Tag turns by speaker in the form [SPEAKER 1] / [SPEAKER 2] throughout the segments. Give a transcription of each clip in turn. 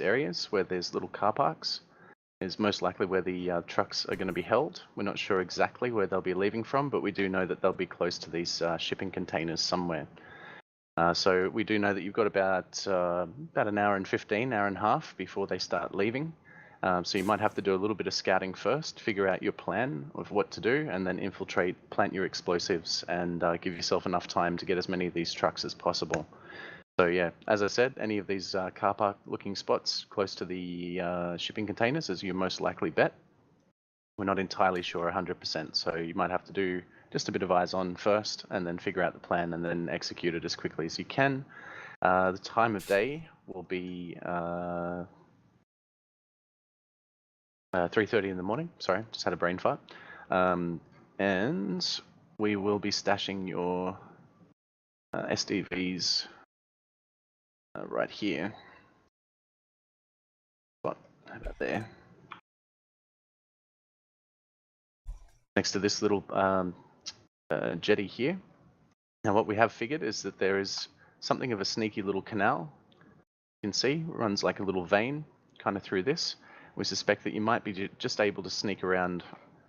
[SPEAKER 1] areas where there's little car parks is most likely where the trucks are going to be held. We're not sure exactly where they'll be leaving from, but we do know that they'll be close to these shipping containers somewhere. So we do know that you've got about an hour and 15, hour and a half before they start leaving. So you might have to do a little bit of scouting first, figure out your plan of what to do, and then infiltrate, plant your explosives, and give yourself enough time to get as many of these trucks as possible. So yeah, as I said, any of these car park looking spots close to the shipping containers is your most likely bet. We're not entirely sure 100%, so you might have to do just a bit of eyes on first and then figure out the plan and then execute it as quickly as you can. The time of day will be 3:30 in the morning. Sorry, just had a brain fart. And we will be stashing your SDVs right here. What? How about there? Next to this little jetty here. Now what we have figured is that there is something of a sneaky little canal. You can see runs like a little vein kind of through this. We suspect that you might be just able to sneak around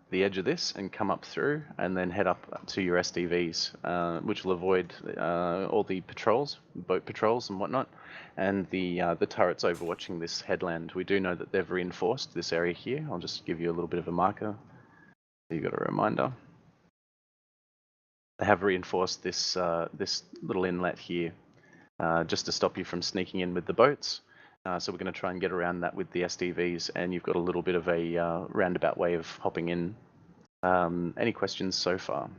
[SPEAKER 1] the edge of this and come up through and then head up to your SDVs, which will avoid all the patrols, boat patrols and whatnot, and the turrets overwatching this headland. We do know that they've reinforced this area here. I'll just give you a little bit of a marker. You got a reminder. They have reinforced this this little inlet here just to stop you from sneaking in with the boats. So we're going to try and get around that with the SDVs, and you've got a little bit of a roundabout way of hopping in. Any questions so far?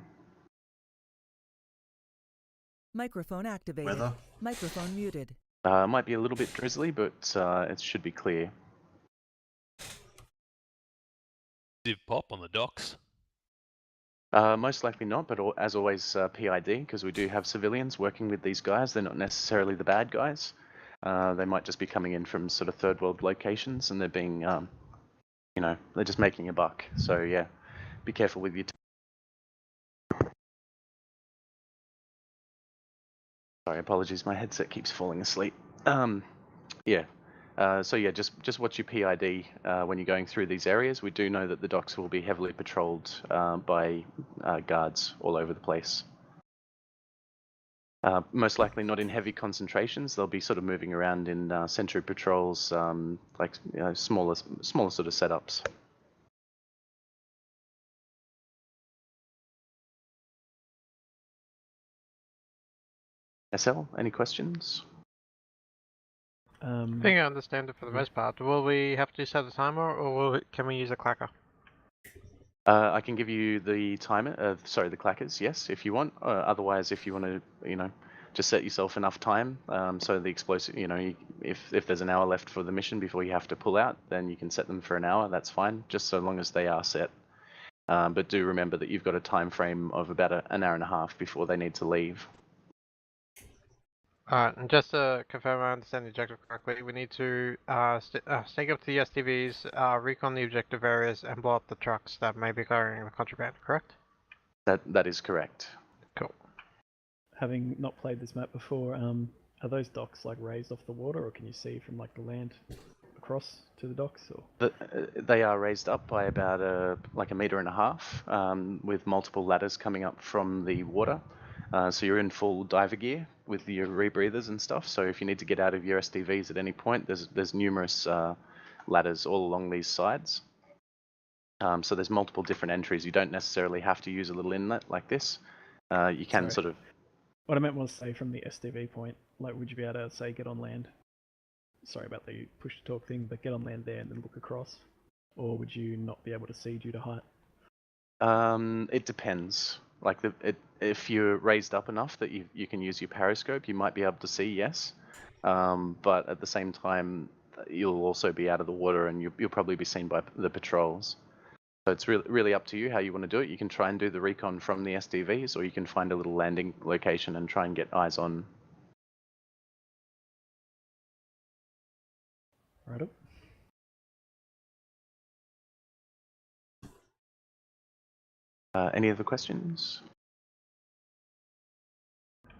[SPEAKER 2] Microphone activated.
[SPEAKER 3] Weather.
[SPEAKER 2] Microphone muted.
[SPEAKER 1] Might be a little bit drizzly, but it should be clear.
[SPEAKER 4] Div pop on the docks.
[SPEAKER 1] Most likely not, but as always, PID, because we do have civilians working with these guys. They're not necessarily the bad guys. They might just be coming in from sort of third world locations, and they're being, you know, they're just making a buck. So yeah, be careful with your. Sorry, apologies. My headset keeps falling asleep. Yeah. So yeah, just watch your PID when you're going through these areas. We do know that the docks will be heavily patrolled by guards all over the place. Most likely not in heavy concentrations. They'll be sort of moving around in sentry patrols, like smaller sort of setups. SL, any questions?
[SPEAKER 5] I think I understand it for the most part. Will we have to set a timer, or can we use a clacker?
[SPEAKER 1] I can give you the timer. Sorry, the clackers. Yes, if you want. Otherwise, if you want to, you know, just set yourself enough time. So the explosive, you know, if there's an hour left for the mission before you have to pull out, then you can set them for an hour. That's fine, just so long as they are set. But do remember that you've got a time frame of about an hour and a half before they need to leave.
[SPEAKER 5] Alright, and just to confirm I understand the objective correctly, we need to sneak up to the STVs, recon the objective areas, and blow up the trucks that may be carrying the contraband, correct?
[SPEAKER 1] That is correct.
[SPEAKER 5] Cool.
[SPEAKER 6] Having not played this map before, are those docks like raised off the water, or can you see from like the land across to the docks? Or
[SPEAKER 1] they are raised up by about like 1.5 meters, with multiple ladders coming up from the water. So you're in full diver gear with your rebreathers and stuff. So if you need to get out of your SDVs at any point, there's numerous ladders all along these sides. So there's multiple different entries. You don't necessarily have to use a little inlet like this. You can sort of.
[SPEAKER 6] What I meant was, say, from the SDV point, like, would you be able to, say, get on land? Sorry about the push to talk thing, but get on land there and then look across? Or would you not be able to see due to height?
[SPEAKER 1] It depends. Like, if you're raised up enough that you can use your periscope, you might be able to see, yes. But at the same time, you'll also be out of the water, and you'll probably be seen by the patrols. So it's really up to you how you want to do it. You can try and do the recon from the SDVs, or you can find a little landing location and try and get eyes on.
[SPEAKER 6] Right.
[SPEAKER 1] Any other questions?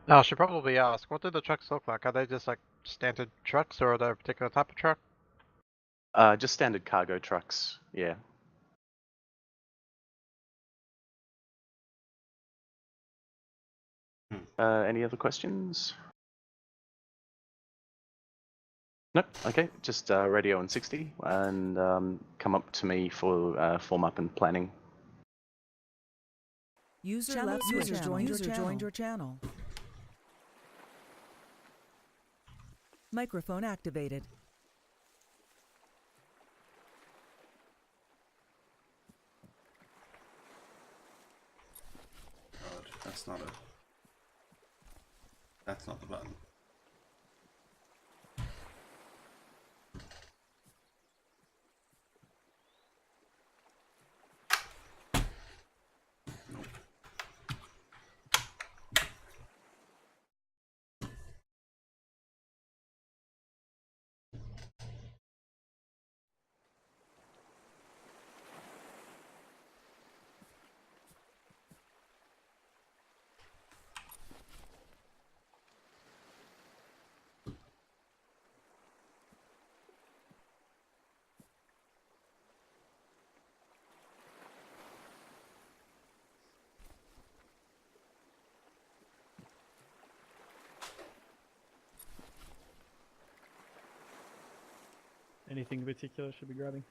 [SPEAKER 5] I should probably ask, what do the trucks look like? Are they just like standard trucks, or are they a particular type of truck?
[SPEAKER 1] Just standard cargo trucks. Yeah. Any other questions? Nope. Okay. Just radio on 60 and come up to me for form up and planning.
[SPEAKER 2] User joined your channel. Microphone activated.
[SPEAKER 3] God, that's not the button. Nope.
[SPEAKER 6] Anything in particular should be grabbing?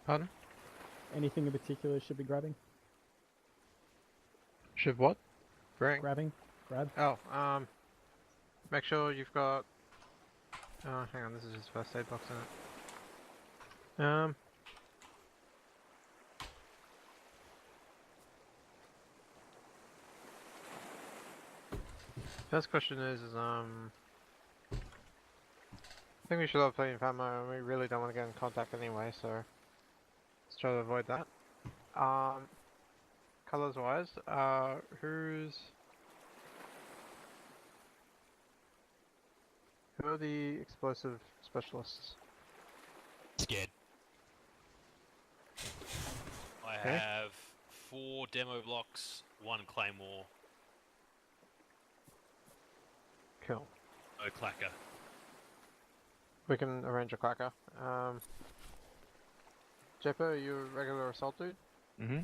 [SPEAKER 5] Pardon?
[SPEAKER 6] Anything in particular should be grabbing?
[SPEAKER 5] Should what? Bring.
[SPEAKER 6] Grabbing? Grab?
[SPEAKER 5] Oh, make sure you've got. Oh, hang on, this is just first aid box in it. First question is I think we should have plenty of ammo, and we really don't want to get in contact anyway, so let's try to avoid that. Colors wise, who are the explosive specialists?
[SPEAKER 4] Scared. I
[SPEAKER 5] Okay.
[SPEAKER 4] have 4 demo blocks, 1 claymore,
[SPEAKER 5] Cool.
[SPEAKER 4] no clacker.
[SPEAKER 5] We can arrange a clacker. Jeppo, are you a regular assault dude?
[SPEAKER 7] Mm-hmm.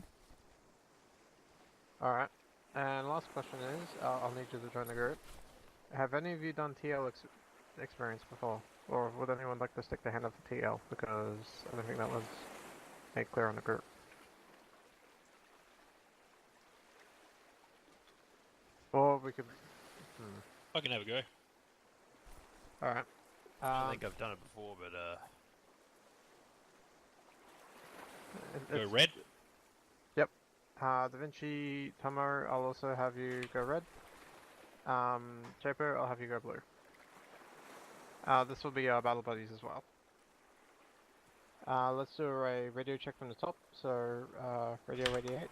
[SPEAKER 5] Alright. And last question is, I'll need you to join the group. Have any of you done TL experience before? Or would anyone like to stick their hand up for TL? Because I don't think that was made clear on the group. Or we could...
[SPEAKER 4] I can have a go.
[SPEAKER 5] Alright.
[SPEAKER 4] I think I've done it before, but go
[SPEAKER 5] it's-
[SPEAKER 4] red.
[SPEAKER 5] Da Vinci, Tomo, I'll also have you go red. Japer, I'll have you go blue. This will be our battle buddies as well. Let's do a radio check from the top. So, radio 88.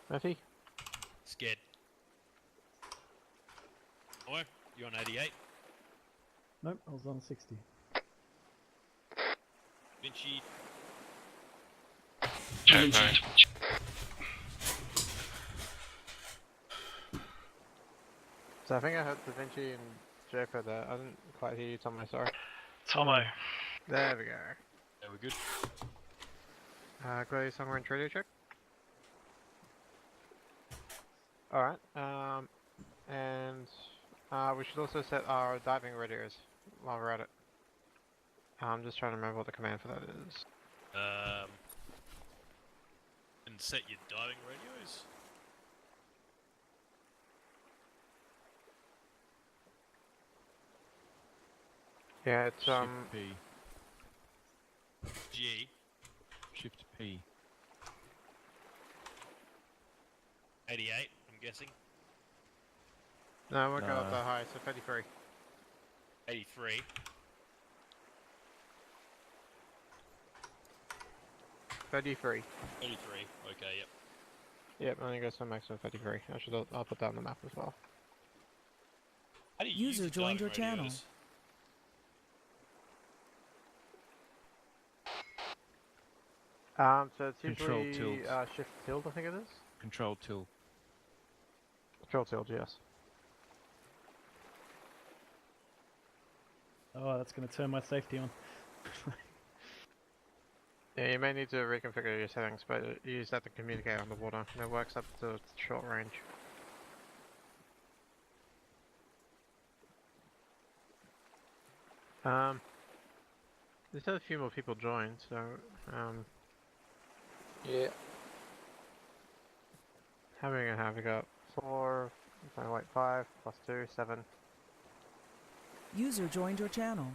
[SPEAKER 5] Murphy?
[SPEAKER 4] Scared. Oh, you on 88?
[SPEAKER 6] Nope, I was on 60.
[SPEAKER 4] Vinci.
[SPEAKER 5] So I think I heard Da Vinci and Japer there. I didn't quite hear you, Tomo, sorry.
[SPEAKER 7] Tomo.
[SPEAKER 5] There we go.
[SPEAKER 4] Yeah, we're good.
[SPEAKER 5] Go somewhere in radio check. Alright, and we should also set our diving radios while we're at it. I'm just trying to remember what the command for that is.
[SPEAKER 4] And set your diving radios.
[SPEAKER 5] Yeah, it's
[SPEAKER 7] Shift P.
[SPEAKER 4] G.
[SPEAKER 7] Shift P.
[SPEAKER 4] 88, I'm guessing.
[SPEAKER 5] no, it won't go up that high, so 33.
[SPEAKER 4] 83.
[SPEAKER 5] 33.
[SPEAKER 4] 33. Okay, yep.
[SPEAKER 5] Yep, only goes to a maximum 33. I'll put that on the map as well.
[SPEAKER 4] How do you
[SPEAKER 2] User
[SPEAKER 4] use the
[SPEAKER 2] joined your
[SPEAKER 4] diving
[SPEAKER 2] channel.
[SPEAKER 4] radios?
[SPEAKER 5] So it's
[SPEAKER 7] Control
[SPEAKER 5] usually
[SPEAKER 7] tilt.
[SPEAKER 5] shift tilt, I think it is.
[SPEAKER 7] Control tilt.
[SPEAKER 5] Control tilt, yes.
[SPEAKER 6] Oh, that's going to turn my safety on.
[SPEAKER 5] Yeah, you may need to reconfigure your settings, but use that to communicate on the water, and it works up to short range. There's still a few more people joined, so
[SPEAKER 8] Yeah.
[SPEAKER 5] how many are we gonna have? We got 4, no, wait, 5 plus 2, 7.
[SPEAKER 2] User joined your channel.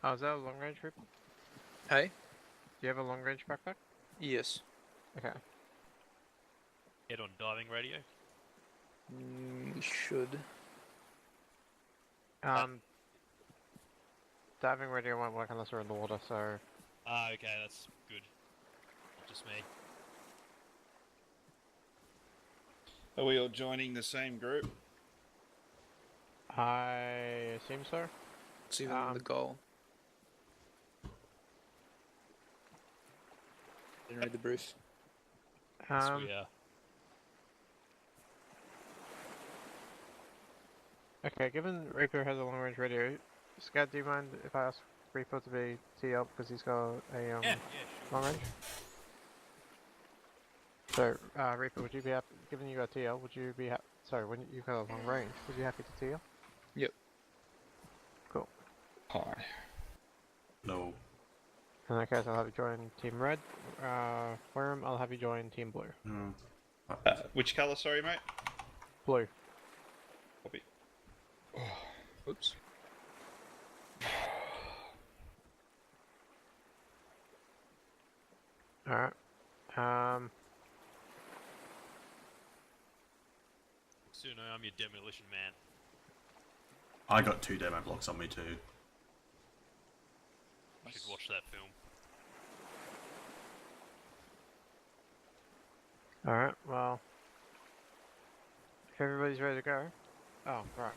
[SPEAKER 5] Oh, is that a long range group?
[SPEAKER 8] Hey?
[SPEAKER 5] Do you have a long range backpack?
[SPEAKER 8] Yes.
[SPEAKER 5] Okay.
[SPEAKER 4] Head on diving radio.
[SPEAKER 8] We should.
[SPEAKER 5] Diving radio won't work unless we're in the water, so
[SPEAKER 4] Ah, okay, that's good. Not just me.
[SPEAKER 3] Are we all joining the same group?
[SPEAKER 5] I assume so.
[SPEAKER 8] It's even in the goal. Didn't read the brief.
[SPEAKER 4] Yes, we are.
[SPEAKER 5] Okay, given Reaper has a long range radio, Scad, do you mind if I ask Reaper to be TL because he's got a
[SPEAKER 4] Yeah, sure.
[SPEAKER 5] long range? So, Reaper, would you be happy, given you got TL, would you be happy, sorry, when you got a long range, would you be happy to TL?
[SPEAKER 8] Yep.
[SPEAKER 5] Cool.
[SPEAKER 3] Hi. No.
[SPEAKER 5] In that case, I'll have you join Team Red. Worm, I'll have you join Team Blue.
[SPEAKER 3] No. Which colour, sorry, mate?
[SPEAKER 5] Blue.
[SPEAKER 3] Copy.
[SPEAKER 8] Oops.
[SPEAKER 5] Alright.
[SPEAKER 4] Soon I'm your demolition man.
[SPEAKER 3] I got 2 demo blocks on me too.
[SPEAKER 4] You should watch that film.
[SPEAKER 5] Alright, well. If everybody's ready to go. Oh, right.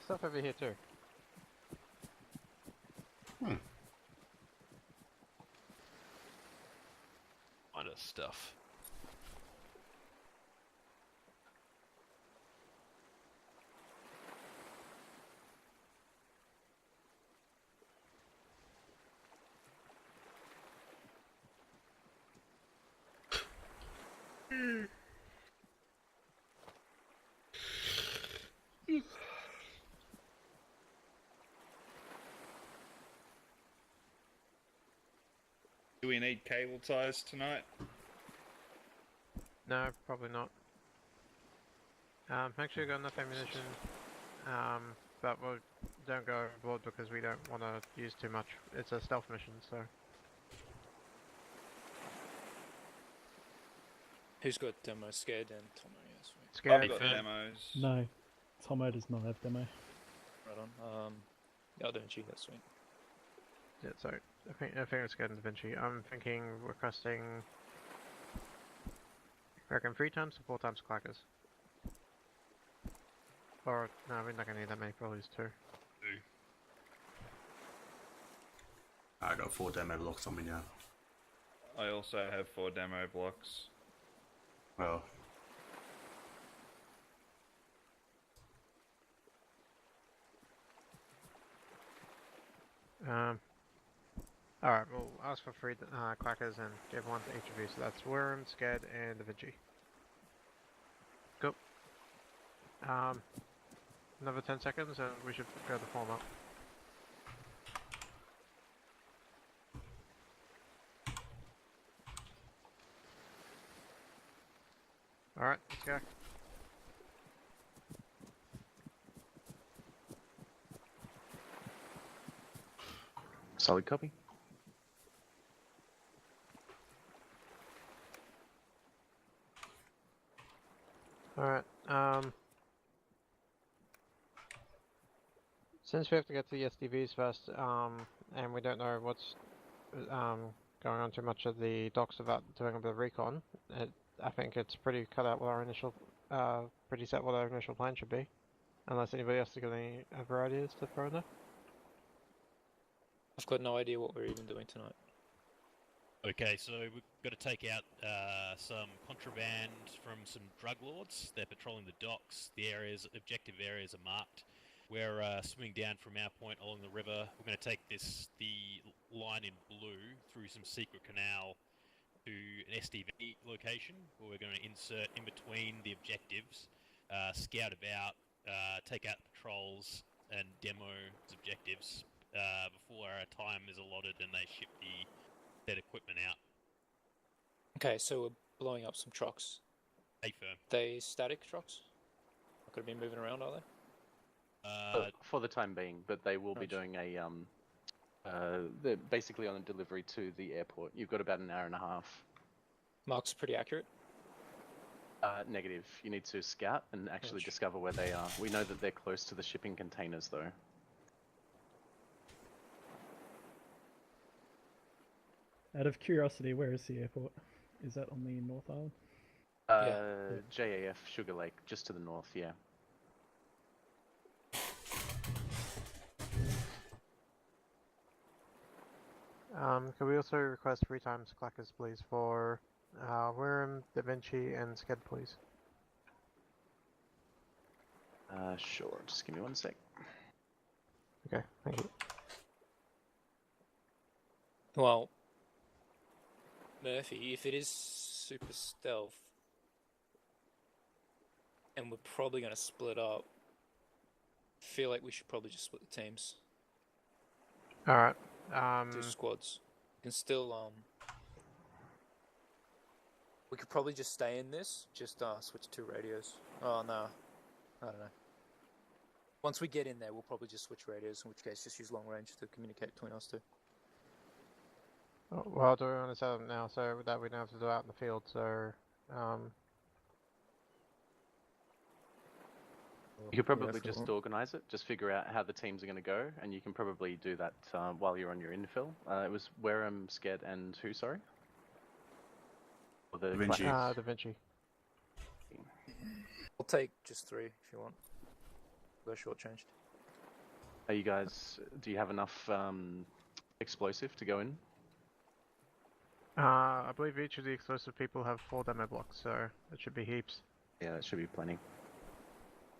[SPEAKER 5] Stuff over here too.
[SPEAKER 4] Kind of stuff.
[SPEAKER 3] Do we need cable ties tonight?
[SPEAKER 5] No, probably not. Make sure you got enough ammunition. But we don't go overboard because we don't want to use too much. It's a stealth mission, so.
[SPEAKER 8] Who's got demo scared and Tomo? Yes, sweet.
[SPEAKER 5] Scary.
[SPEAKER 3] I've got
[SPEAKER 4] fair.
[SPEAKER 3] demos.
[SPEAKER 6] No, Tomo does not have demo.
[SPEAKER 8] Right on. Yeah, Da Vinci, that's sweet.
[SPEAKER 5] Yeah, sorry. I think it's good in Da Vinci. I'm thinking requesting. I reckon 3 times or 4 times clackers. Or no, we're not gonna need that many. Probably just 2.
[SPEAKER 3] I got 4 demo blocks on me now. I also have 4 demo blocks. Well.
[SPEAKER 5] Alright, we'll ask for 3 clackers and give 1 to each of you. So that's Worm, Scad, and Da Vinci. Go. Another 10 seconds and we should go to form up. Alright, let's go.
[SPEAKER 1] Solid copy.
[SPEAKER 5] Alright, since we have to get to the SDVs first, and we don't know what's going on too much of the docks about doing a bit of recon, I think it's pretty cut out what our initial, pretty set what our initial plan should be. Unless anybody else has got any other ideas to throw in there.
[SPEAKER 8] I've got no idea what we're even doing tonight.
[SPEAKER 4] Okay, so we've got to take out some contraband from some drug lords. They're patrolling the docks. The objective areas are marked. We're swimming down from our point along the river. We're going to take the line in blue through some secret canal to an SDV location, where we're going to insert in between the objectives, scout about, take out patrols, and demo objectives before our time is allotted and they ship that equipment out.
[SPEAKER 8] Okay, so we're blowing up some trucks.
[SPEAKER 4] Firm.
[SPEAKER 8] They static trucks? Not going to be moving around, are they?
[SPEAKER 1] For the time being, but they will be doing a they're basically on a delivery to the airport. You've got about an hour and a half.
[SPEAKER 8] Mark's pretty accurate.
[SPEAKER 1] Negative. You need to scout and actually discover where they are. We know that they're close to the shipping containers, though.
[SPEAKER 6] Out of curiosity, where is the airport? Is that on the North Island?
[SPEAKER 1] JAF, Sugar Lake, just to the north, yeah.
[SPEAKER 5] Could we also request 3 times clackers, please, for Wirram, Da Vinci, and Sked, please?
[SPEAKER 1] Sure. Just give me 1 sec.
[SPEAKER 5] Okay, thank you.
[SPEAKER 8] Well, Murphy, if it is super stealth, and we're probably going to split up, I feel like we should probably just split the teams.
[SPEAKER 5] Alright.
[SPEAKER 8] 2 squads. We can still, we could probably just stay in this, just switch 2 radios. Oh no, I don't know. Once we get in there, we'll probably just switch radios, in which case just use long range to communicate between us 2.
[SPEAKER 5] Well, do we want to set up now so that we don't have to do it out in the field, so
[SPEAKER 1] You could probably just organise it, just figure out how the teams are going to go, and you can probably do that while you're on your infill. It was Wareham, Sked, and who, sorry? Or the
[SPEAKER 3] Da Vinci.
[SPEAKER 5] Da Vinci.
[SPEAKER 8] I'll take just 3 if you want. Go shortchanged.
[SPEAKER 1] Are you guys, do you have enough explosive to go in?
[SPEAKER 5] I believe each of the explosive people have 4 demo blocks, so it should be heaps.
[SPEAKER 1] Yeah, that should be plenty.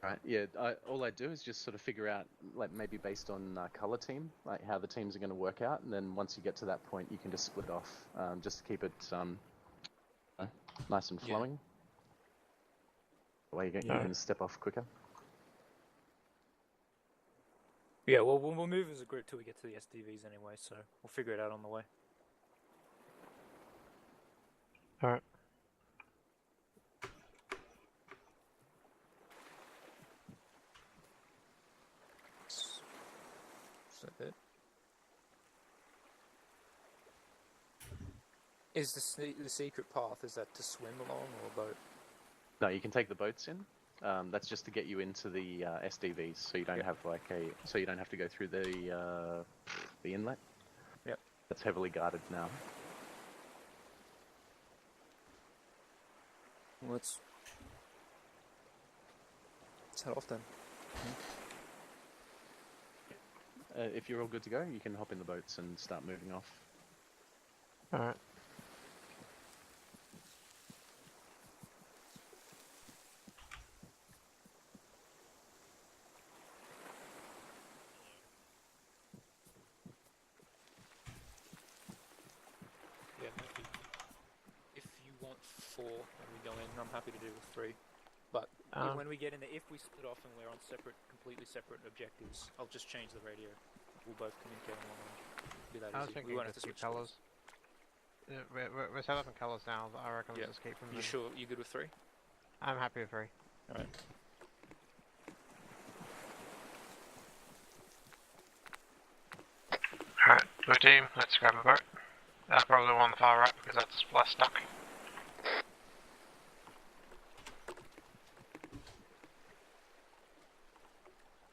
[SPEAKER 1] Right, yeah, all I do is just sort of figure out, like maybe based on colour team, like how the teams are going to work out, and then once you get to that point, you can just split off, just to keep it nice and flowing. The way you can step off quicker.
[SPEAKER 8] Yeah, well, we'll move as a group till we get to the SDVs anyway, so we'll figure it out on the way.
[SPEAKER 5] Alright.
[SPEAKER 8] Is that it? Is the secret path, is that to swim along or a boat?
[SPEAKER 1] No, you can take the boats in. That's just to get you into the SDVs, so you don't have so you don't have to go through the inlet.
[SPEAKER 8] Yep.
[SPEAKER 1] That's heavily guarded now.
[SPEAKER 8] Well, let's head off then.
[SPEAKER 1] If you're all good to go, you can hop in the boats and start moving off.
[SPEAKER 5] Alright.
[SPEAKER 8] Yeah, maybe. If you want 4 when we go in, I'm happy to do 3. But when we get in there, if we split off and we're on completely separate objectives, I'll just change the radio. We'll both communicate on long range. Be that
[SPEAKER 5] I was
[SPEAKER 8] easy.
[SPEAKER 5] thinking
[SPEAKER 8] We won't have
[SPEAKER 5] just
[SPEAKER 8] to
[SPEAKER 5] keep
[SPEAKER 8] switch
[SPEAKER 5] colours. Yeah, we're set up in colours now, but I reckon we'll just keep them.
[SPEAKER 8] You sure? You good with 3?
[SPEAKER 5] I'm happy with 3.
[SPEAKER 8] Alright.
[SPEAKER 5] Alright, blue team, let's grab a boat. That's probably the one on the far right because that's less stuck.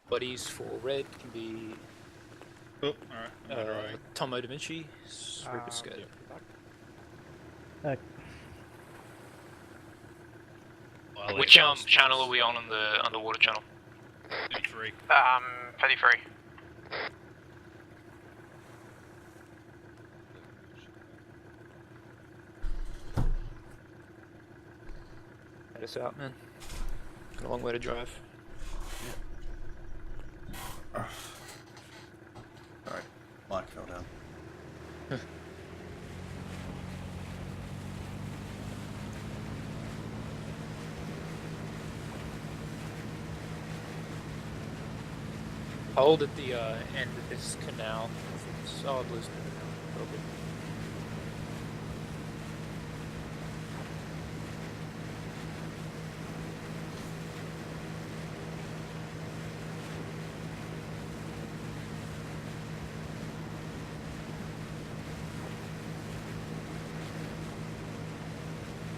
[SPEAKER 8] Buddies for red can be
[SPEAKER 3] Oh, alright.
[SPEAKER 8] Tomo Da Vinci, Rupert Sked.
[SPEAKER 9] Which channel are we on the underwater channel?
[SPEAKER 4] 33.
[SPEAKER 5] 33.
[SPEAKER 8] Let us out, man. Got a long way to drive.
[SPEAKER 3] Alright, Mike fell down.
[SPEAKER 8] Hold at the end of this canal. Oh, blue's good. Real good.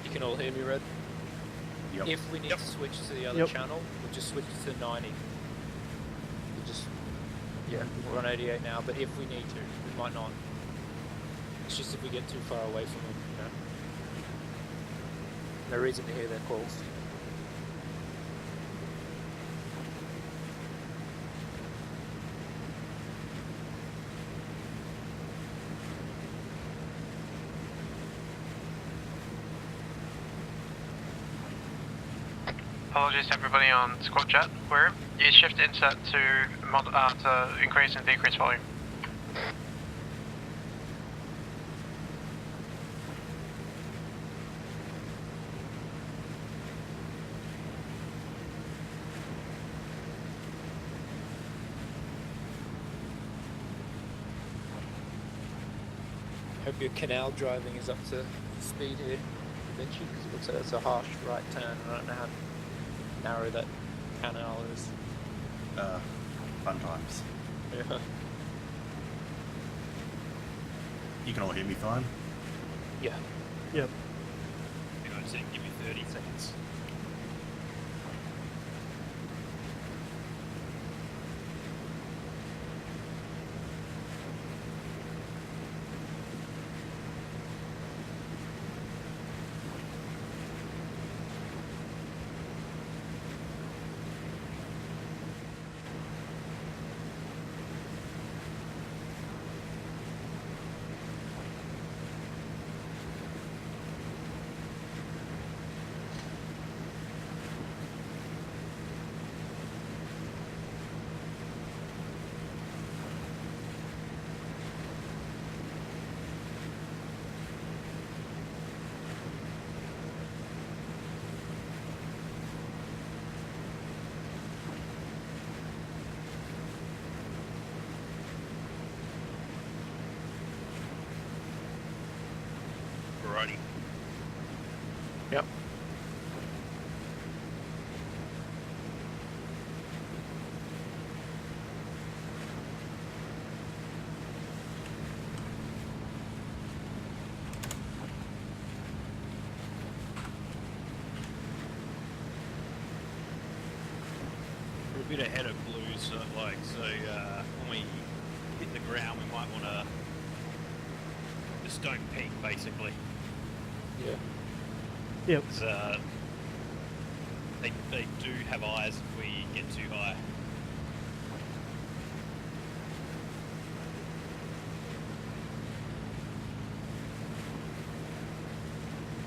[SPEAKER 8] You can all hear me, Red?
[SPEAKER 3] Yep.
[SPEAKER 8] If we need to switch to the other channel, we'll just switch to 90. We'll just, yeah, we're on 88 now, but if we need to, we might not. It's just if we get too far away from them, you know. No reason to hear their calls.
[SPEAKER 10] Apologies to everybody on squad chat. Where you shift insert to increase and decrease volume.
[SPEAKER 8] Hope your canal driving is up to speed here, Vinci, because it looks like it's a harsh right turn, and I don't know how narrow that canal is.
[SPEAKER 3] Fun times.
[SPEAKER 8] Yeah.
[SPEAKER 3] You can all hear me fine?
[SPEAKER 8] Yeah.
[SPEAKER 6] Yep.
[SPEAKER 4] Hang on a sec, give me 30 seconds. Alrighty.
[SPEAKER 8] Yep.
[SPEAKER 4] We're a bit ahead of blue, so when we hit the ground, we might want to just don't peak, basically.
[SPEAKER 8] Yeah.
[SPEAKER 6] Yep.
[SPEAKER 4] Because they do have eyes if we get too high.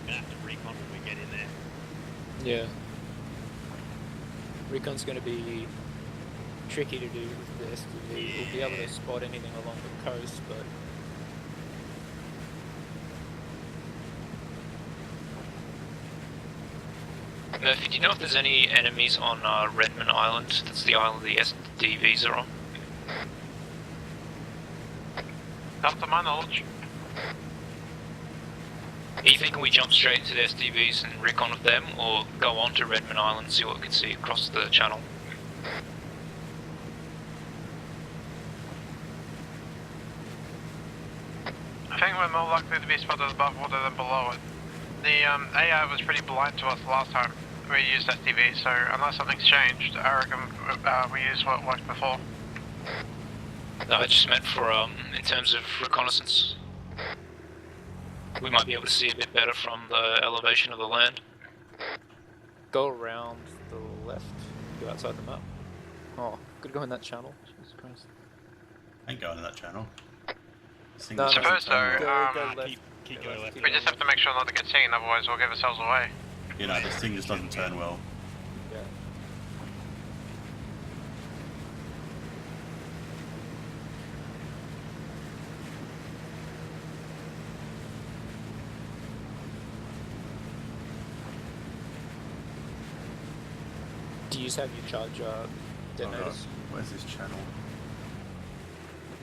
[SPEAKER 4] We're gonna have to recon when we get in there.
[SPEAKER 8] Yeah. Recon's going to be tricky to do with the STV.
[SPEAKER 4] Yeah.
[SPEAKER 8] We'll be able to spot anything along the coast, but
[SPEAKER 9] Murphy, do you know if there's any enemies on Redmond Island? That's the island the SDVs are on.
[SPEAKER 10] Not to my knowledge.
[SPEAKER 9] Are you thinking we jump straight into the SDVs and recon with them, or go on to Redmond Island and see what we can see across the channel?
[SPEAKER 10] I think we're more likely to be spotted above water than below it. The AI was pretty blind to us last time we used STV, so unless something's changed, I reckon we use what worked before.
[SPEAKER 9] No, I just meant for, in terms of reconnaissance. We might be able to see a bit better from the elevation of the land.
[SPEAKER 8] go around the left, go outside the map. Oh, could go in that channel. Jesus Christ.
[SPEAKER 3] I ain't going to that channel.
[SPEAKER 8] No,
[SPEAKER 10] Suppose so.
[SPEAKER 8] Go left.
[SPEAKER 4] Keep going left.
[SPEAKER 10] We just have to make sure not to get seen, otherwise we'll give ourselves away.
[SPEAKER 3] You know, this thing just doesn't turn well.
[SPEAKER 8] Yeah. Do you have your charge detonators?
[SPEAKER 3] Where's this channel?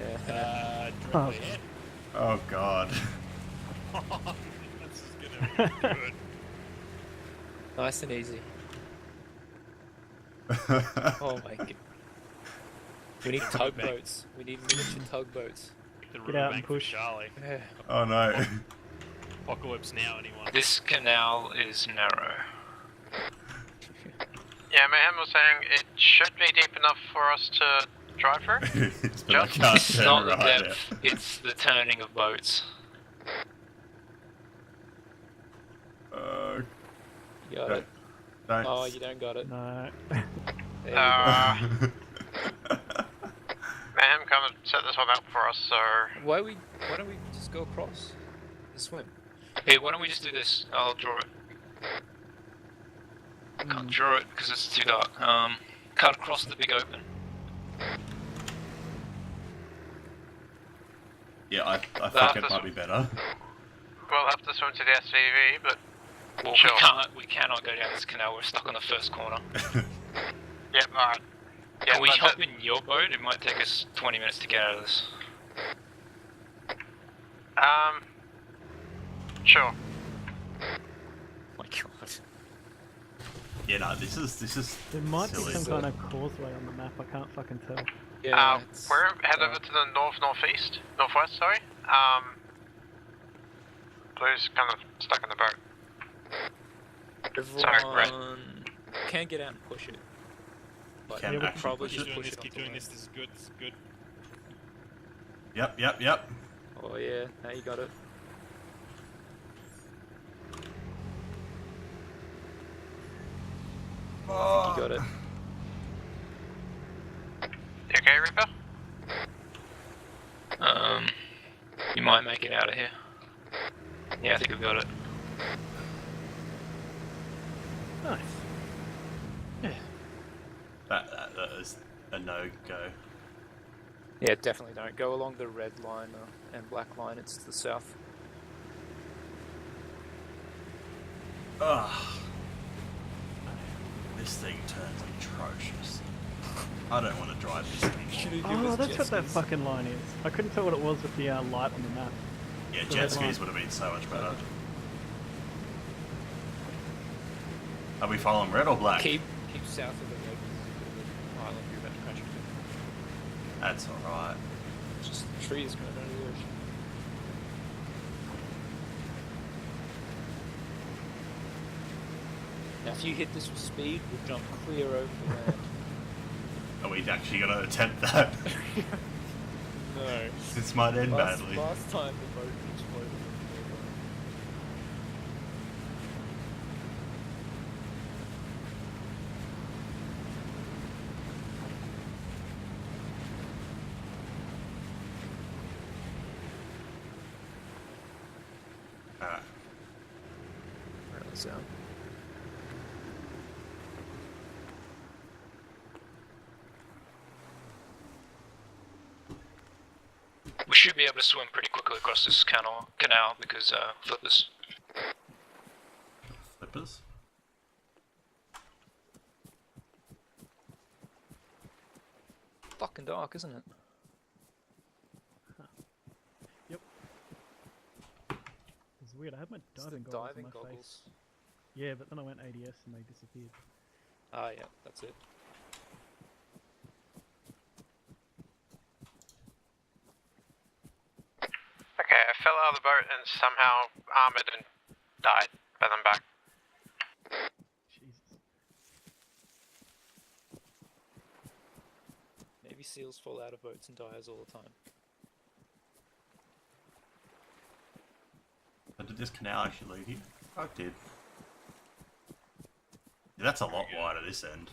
[SPEAKER 8] Yeah.
[SPEAKER 4] Directly ahead.
[SPEAKER 3] Oh god.
[SPEAKER 4] This is gonna be good.
[SPEAKER 8] Nice and easy. Oh my god. We need tugboats. We need miniature tugboats.
[SPEAKER 4] The
[SPEAKER 6] Get out and
[SPEAKER 4] riverbank
[SPEAKER 6] push.
[SPEAKER 4] for Charlie.
[SPEAKER 8] Yeah.
[SPEAKER 3] Oh no.
[SPEAKER 4] Apocalypse now, anyone?
[SPEAKER 9] This canal is narrow.
[SPEAKER 10] Yeah, Mayhem was saying it should be deep enough for us to drive through.
[SPEAKER 3] But I can't
[SPEAKER 9] It's
[SPEAKER 3] turn
[SPEAKER 9] not the
[SPEAKER 3] right
[SPEAKER 9] depth, it's the turning of boats.
[SPEAKER 3] now.
[SPEAKER 8] You got it.
[SPEAKER 3] Don't.
[SPEAKER 8] Oh, you don't got it.
[SPEAKER 6] No.
[SPEAKER 8] There you go.
[SPEAKER 10] Mayhem come and set this one up for us, so...
[SPEAKER 8] Why don't we just go across and swim?
[SPEAKER 9] Hey, why don't we just do this? I'll draw it. I can't draw it because it's too dark. Cut across the big open.
[SPEAKER 3] Yeah, I think
[SPEAKER 10] That's
[SPEAKER 3] it might be better.
[SPEAKER 10] We'll have to swim to the SCV, but...
[SPEAKER 9] Well,
[SPEAKER 10] Sure.
[SPEAKER 9] we cannot go down this canal, we're stuck on the first corner.
[SPEAKER 10] Yep, alright. Yeah,
[SPEAKER 9] Can we
[SPEAKER 10] that's
[SPEAKER 9] hop
[SPEAKER 10] it.
[SPEAKER 9] in your boat? It might take us 20 minutes to get out of this.
[SPEAKER 10] Sure.
[SPEAKER 8] Oh my god.
[SPEAKER 3] Yeah, no, this is.
[SPEAKER 6] There might
[SPEAKER 3] silly.
[SPEAKER 6] be some kind of causeway on the map. I can't fucking tell.
[SPEAKER 8] Yeah.
[SPEAKER 10] We're head over to the northwest, sorry. Blue's kind of stuck in the boat. Sorry, red.
[SPEAKER 8] Everyone can get out and push it. But
[SPEAKER 3] Can
[SPEAKER 8] we
[SPEAKER 3] actually
[SPEAKER 8] probably
[SPEAKER 3] push
[SPEAKER 8] should
[SPEAKER 3] it.
[SPEAKER 8] push it.
[SPEAKER 4] Keep doing this. This is good. This is good.
[SPEAKER 3] Yep.
[SPEAKER 8] Oh yeah, now you got it. I think you got it.
[SPEAKER 10] You okay, Reaper?
[SPEAKER 9] You might make it out of here. Yeah, I think we've got it.
[SPEAKER 6] Nice.
[SPEAKER 3] That is a no-go.
[SPEAKER 8] Yeah, definitely don't. Go along the red line and black line, it's to the south.
[SPEAKER 3] Ugh. This thing turns atrocious. I don't want to drive this anymore.
[SPEAKER 6] Oh, that's what that fucking line is. I couldn't tell what it was with the light on the map.
[SPEAKER 3] Yeah,
[SPEAKER 6] The
[SPEAKER 3] jet
[SPEAKER 6] red line.
[SPEAKER 3] skis would have been so much better. Are we following red or black?
[SPEAKER 8] Keep south of the red island you're about to crash into.
[SPEAKER 3] That's alright.
[SPEAKER 8] Just trees going under the ocean. Now if you hit this with speed, we'll jump clear over the land.
[SPEAKER 3] Are we actually going to attempt that?
[SPEAKER 8] No.
[SPEAKER 3] This might end badly.
[SPEAKER 8] Last time the boat exploded. Really sound.
[SPEAKER 9] We should be able to swim pretty quickly across this canal because flippers.
[SPEAKER 3] Flippers?
[SPEAKER 8] Fucking dark, isn't it?
[SPEAKER 6] It's weird. I had my
[SPEAKER 8] It's
[SPEAKER 6] diving
[SPEAKER 8] the
[SPEAKER 6] goggles
[SPEAKER 8] diving
[SPEAKER 6] on my
[SPEAKER 8] goggles.
[SPEAKER 6] face. Yeah, but then I went ADS and they disappeared.
[SPEAKER 8] Ah, yeah, that's it.
[SPEAKER 10] Okay, I fell out of the boat and somehow armored and died, but I'm back.
[SPEAKER 6] Jesus.
[SPEAKER 8] Navy SEALs fall out of boats and dies all the time.
[SPEAKER 3] So did this canal actually lead here? Oh, it did. Yeah, that's a lot wider this end.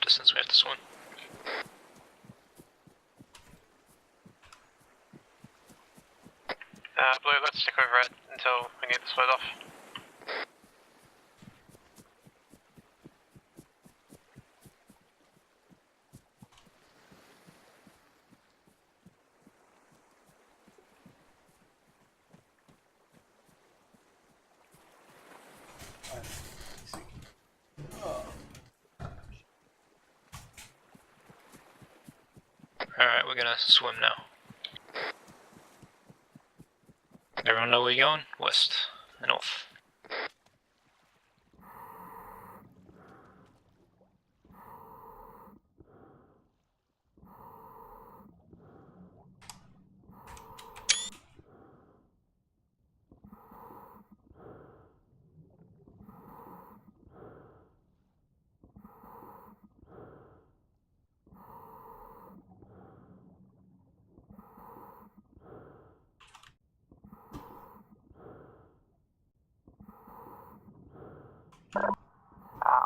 [SPEAKER 9] distance we have to swim.
[SPEAKER 10] Blue, let's stick with red until we need to split off.
[SPEAKER 9] Alright, we're gonna swim now. Everyone know where you're going? West and north.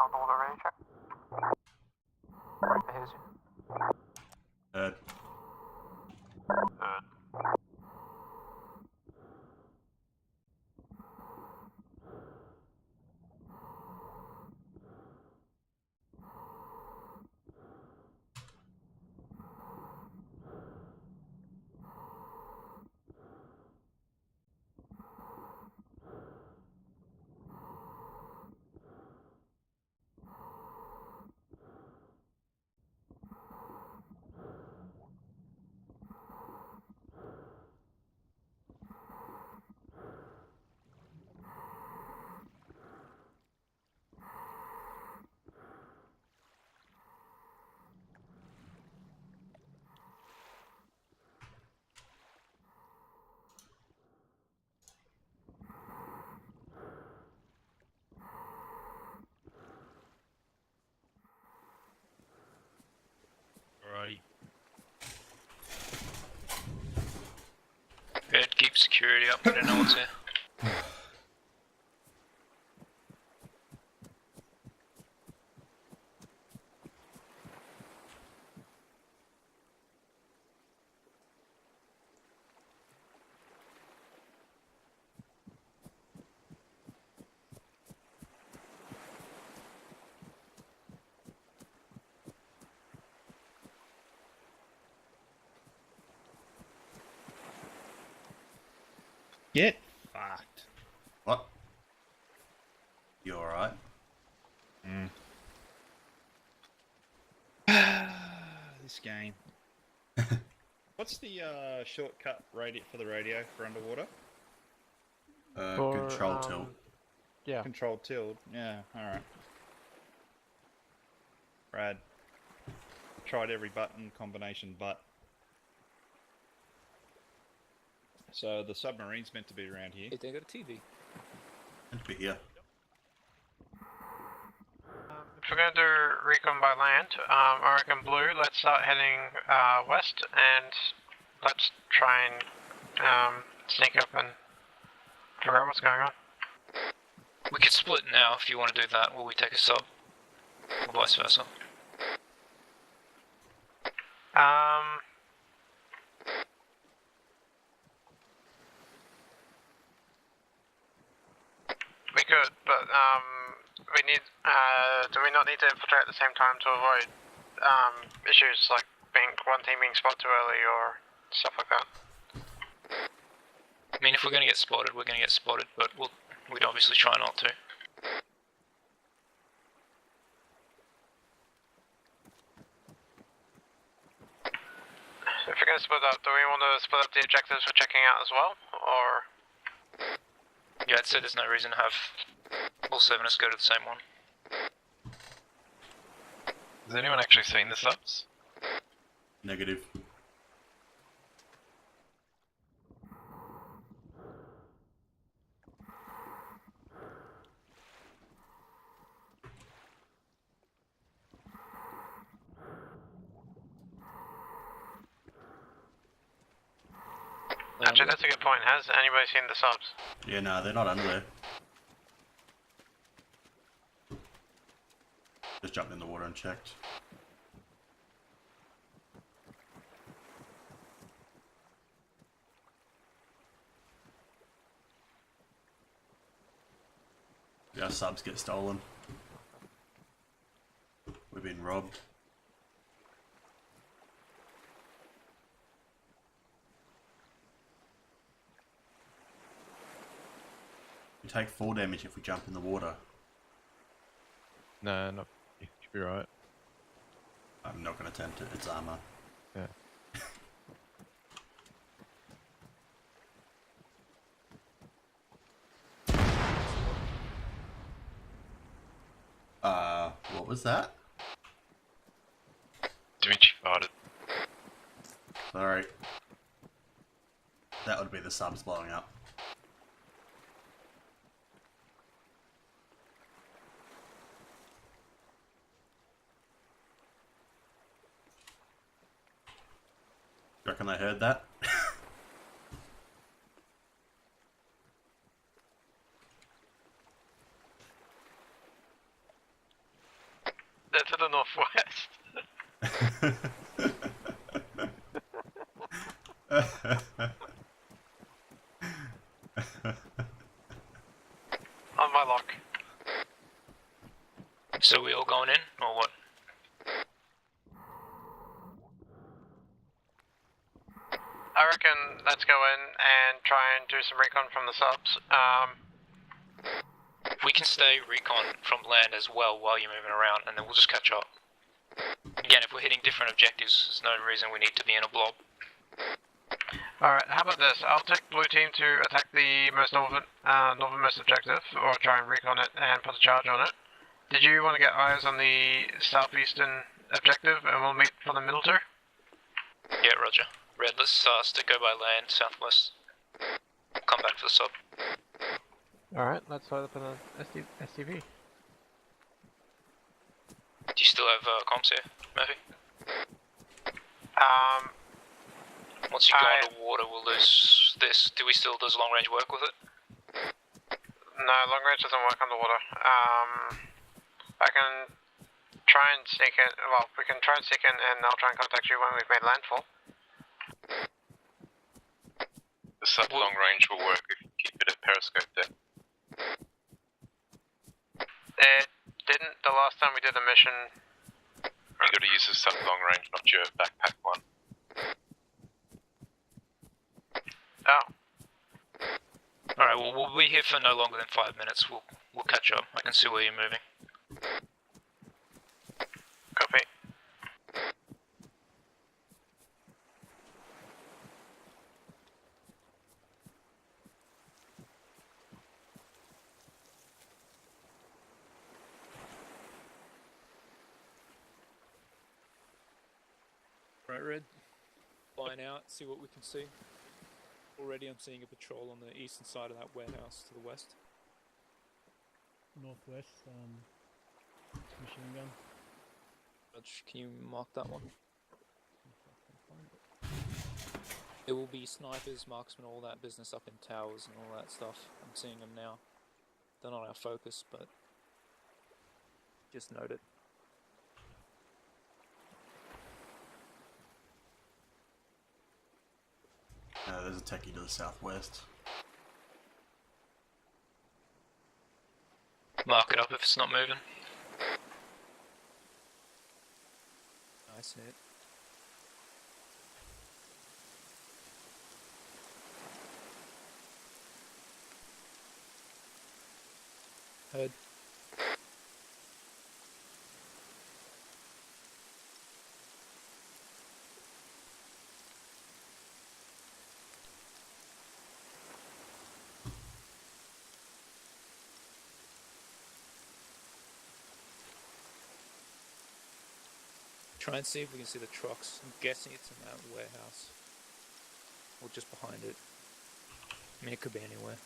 [SPEAKER 10] Underwater ready check. Here's you.
[SPEAKER 3] Heard.
[SPEAKER 4] Alrighty.
[SPEAKER 9] Good, keep security up, we don't know what's here.
[SPEAKER 4] Get fucked.
[SPEAKER 3] What? You alright?
[SPEAKER 4] This game. What's the shortcut for the radio for underwater?
[SPEAKER 3] Control tilt.
[SPEAKER 5] Yeah.
[SPEAKER 4] Control tilt. Yeah, alright. Rad. Tried every button combination but. So the submarine's meant to be around here.
[SPEAKER 8] They got a TV.
[SPEAKER 3] Meant to be here.
[SPEAKER 10] If we're going to do recon by land, I reckon blue, let's start heading west and let's try and sneak up and figure out what's going on.
[SPEAKER 9] We could split now if you want to do that while we take a sub. Or vice versa.
[SPEAKER 10] We could, but we need, do we not need to infiltrate at the same time to avoid issues like one team being spotted too early or stuff like that?
[SPEAKER 9] I mean, if we're going to get spotted, we're going to get spotted, but we'd obviously try not to.
[SPEAKER 10] If we're going to split up, do we want to split up the objectives for checking out as well, or?
[SPEAKER 9] Yeah, I'd say there's no reason to have all 7 of us go to the same one.
[SPEAKER 10] Has anyone actually seen the subs?
[SPEAKER 3] Negative.
[SPEAKER 10] Actually, that's a good point. Has anybody seen the subs?
[SPEAKER 3] Yeah, no, they're not under there. Just jumped in the water and checked. Our subs get stolen. We've been robbed. We take 4 damage if we jump in the water.
[SPEAKER 7] No, not. You should be right.
[SPEAKER 3] I'm not going to attempt it, it's Arma.
[SPEAKER 7] Yeah.
[SPEAKER 3] What was that?
[SPEAKER 9] Dimitri fired it.
[SPEAKER 3] Sorry. That would be the subs blowing up. You reckon they heard that?
[SPEAKER 10] They're to the northwest. On my lock.
[SPEAKER 9] So we all going in, or what?
[SPEAKER 10] I reckon let's go in and try and do some recon from the subs.
[SPEAKER 9] We can stay recon from land as well while you're moving around, and then we'll just catch up. Again, if we're hitting different objectives, there's no reason we need to be in a blob.
[SPEAKER 10] Alright, how about this? I'll take blue team to attack the most northernmost objective, or try and recon it and put a charge on it. Did you want to get eyes on the southeastern objective, and we'll meet for the middle two?
[SPEAKER 9] Yeah, roger. Red, let's go by land, southwest. Come back for the sub.
[SPEAKER 5] Alright, let's load up in an STV.
[SPEAKER 9] Do you still have comms here, Murphy? Once you go underwater, we'll lose this. Do we still does long range work with it?
[SPEAKER 10] No, long range doesn't work underwater. I can try and sneak in, well, we can try and sneak in and I'll try and contact you when we've made landfall.
[SPEAKER 9] The sub long range will work if you keep it at periscope there.
[SPEAKER 10] It didn't the last time we did the mission.
[SPEAKER 9] You gotta use the sub long range, not your backpack one.
[SPEAKER 10] Oh.
[SPEAKER 9] Alright, well we'll be here for no longer than 5 minutes. We'll catch up. I can see where you're moving.
[SPEAKER 10] Copy.
[SPEAKER 8] Right, Red. Flying out, see what we can see. Already I'm seeing a patrol on the eastern side of that warehouse to the west.
[SPEAKER 6] Northwest, machine gun.
[SPEAKER 8] Can you mark that one? There will be snipers, marksmen, all that business up in towers and all that stuff. I'm seeing them now. They're not our focus, but just note it.
[SPEAKER 3] There's a techie to the southwest.
[SPEAKER 9] Mark it up if it's not moving.
[SPEAKER 8] Nice hit. Heard. Try and see if we can see the trucks. I'm guessing it's in that warehouse. Or just behind it. I mean, it could be anywhere.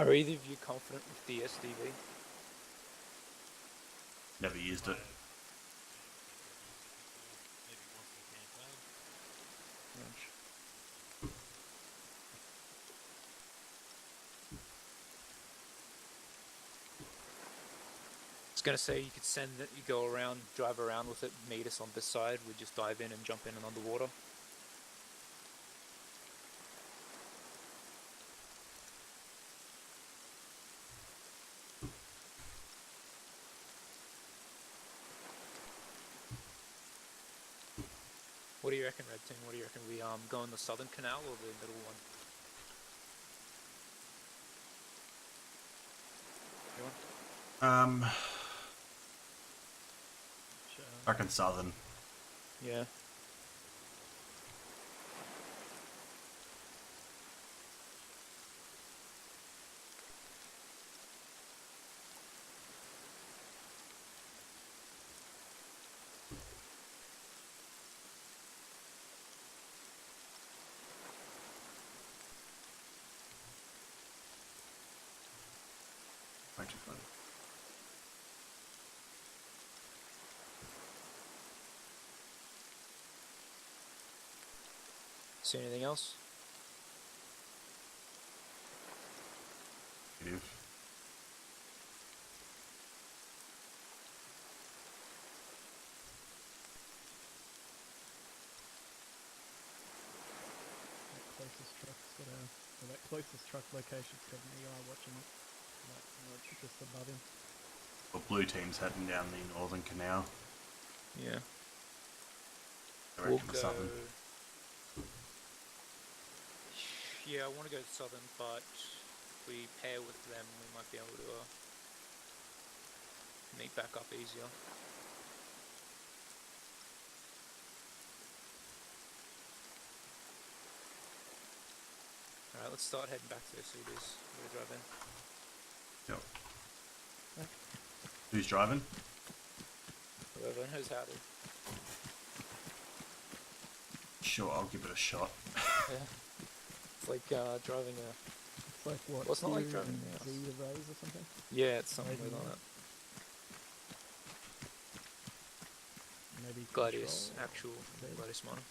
[SPEAKER 8] Are either of you confident with the SDV?
[SPEAKER 3] Never used it.
[SPEAKER 8] I was gonna say you could send it, you go around, drive around with it, meet us on this side, we just dive in and jump in and underwater. What do you reckon, Red Team? What do you reckon? We go in the southern canal or the middle one?
[SPEAKER 3] I reckon southern.
[SPEAKER 8] Yeah. See anything else?
[SPEAKER 3] Negative.
[SPEAKER 6] That closest truck location's got an EI watching it. Like, just above him.
[SPEAKER 3] Well, blue team's heading down the northern canal.
[SPEAKER 8] Yeah.
[SPEAKER 3] I reckon the southern.
[SPEAKER 8] Yeah, I want to go southern, but if we pair with them, we might be able to meet back up easier. Alright, let's start heading back to the CDs. We'll drive in.
[SPEAKER 3] Yep. Who's driving?
[SPEAKER 8] Whoever knows how to.
[SPEAKER 3] Sure, I'll give it a shot.
[SPEAKER 8] Yeah. It's like driving a...
[SPEAKER 6] It's like what?
[SPEAKER 8] Well, it's not like driving a...
[SPEAKER 6] Z the Rays or something?
[SPEAKER 8] Yeah, it's something like that.
[SPEAKER 6] Maybe
[SPEAKER 8] Gladius, actual Gladius Mono.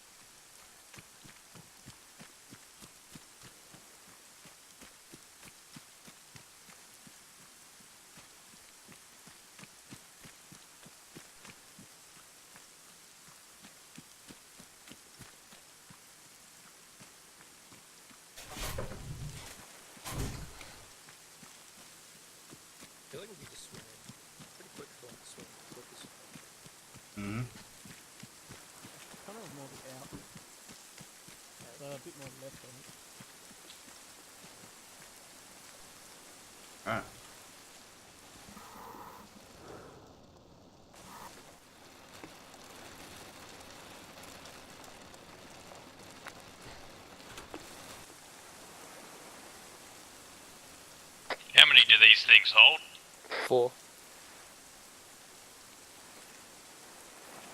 [SPEAKER 8] I feel like we can just swim in. Pretty quick for swim quickest.
[SPEAKER 3] Mm-hmm.
[SPEAKER 6] Kind of more out. A bit more left, I think.
[SPEAKER 3] Alright.
[SPEAKER 9] How many do these things hold?
[SPEAKER 8] 4.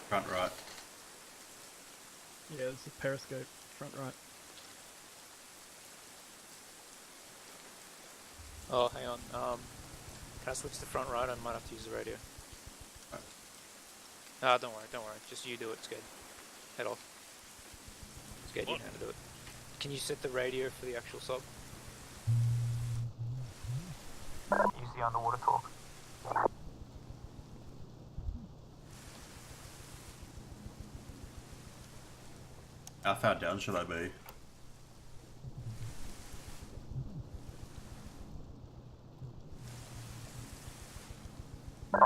[SPEAKER 3] Front right.
[SPEAKER 6] Yeah, there's a periscope, front right.
[SPEAKER 8] Oh, hang on. Can I switch to front right? I might have to use the radio. Ah, don't worry. Just you do it, Sked. Head off. Sked, you know how to do it. Can you set the radio for the actual sub? Use the underwater talk.
[SPEAKER 3] How far down should I be?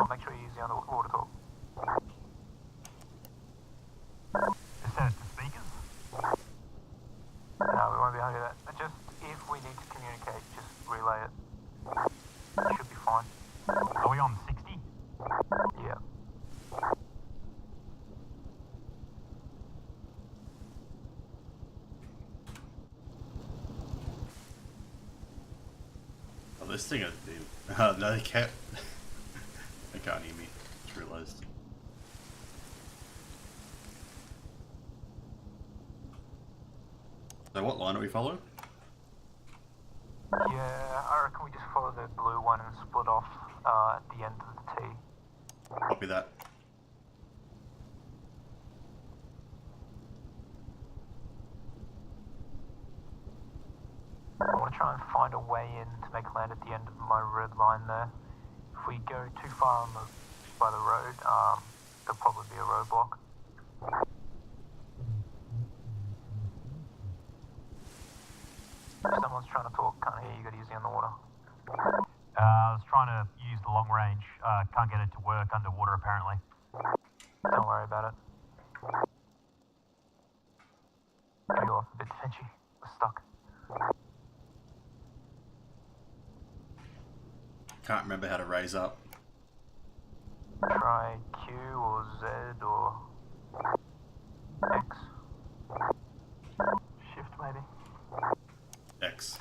[SPEAKER 8] Make sure you use the underwater talk.
[SPEAKER 11] Is that the speakers?
[SPEAKER 8] No, we won't be able to do that. But just, if we need to communicate, just relay it. It should be fine.
[SPEAKER 11] Are we on 60?
[SPEAKER 8] Yeah.
[SPEAKER 3] Oh, this thing has been... no, they can't... they can't hear me. Just realised. So what line are we following?
[SPEAKER 12] Yeah, I reckon we just follow the blue one and split off at the end of the T.
[SPEAKER 3] Copy that.
[SPEAKER 12] I want to try and find a way in to make land at the end of my red line there. If we go too far on by the road, there'll probably be a roadblock. If someone's trying to talk, can't hear you, got easy on the water.
[SPEAKER 11] I was trying to use the long range. Can't get it to work underwater apparently.
[SPEAKER 12] Don't worry about it. Cut you off a bit, Finchie. We're stuck.
[SPEAKER 3] Can't remember how to raise up.
[SPEAKER 12] Try Q or Z or X. Shift maybe.
[SPEAKER 3] X.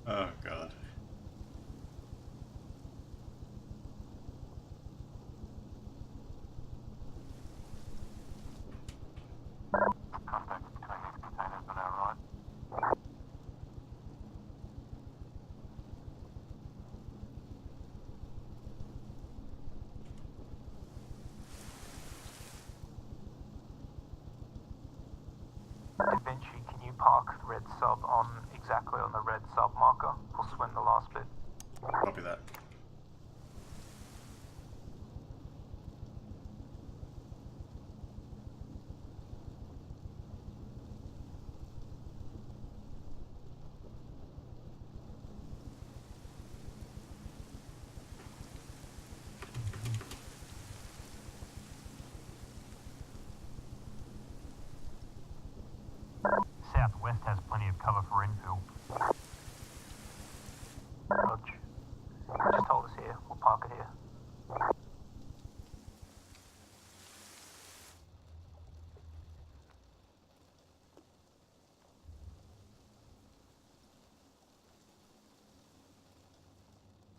[SPEAKER 3] Oh god.
[SPEAKER 12] Contact between these containers on our right. Da Vinci, can you park red sub exactly on the red sub marker? We'll swim the last bit.
[SPEAKER 3] Copy that.
[SPEAKER 11] Southwest has plenty of cover for infill.
[SPEAKER 12] Roger. Just hold us here. We'll park it here.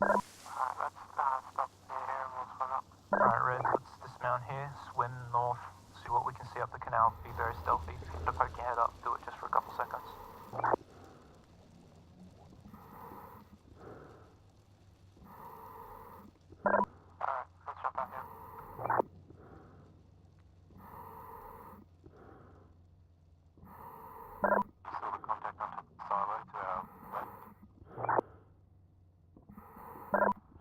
[SPEAKER 12] Alright, let's stop here and we'll swim up. Alright, Red, let's dismount here, swim north, see what we can see up the canal. Be very stealthy. If you have to poke your head up, do it just for a couple seconds. Alright, let's jump out here. Still the contact onto the silo to our left.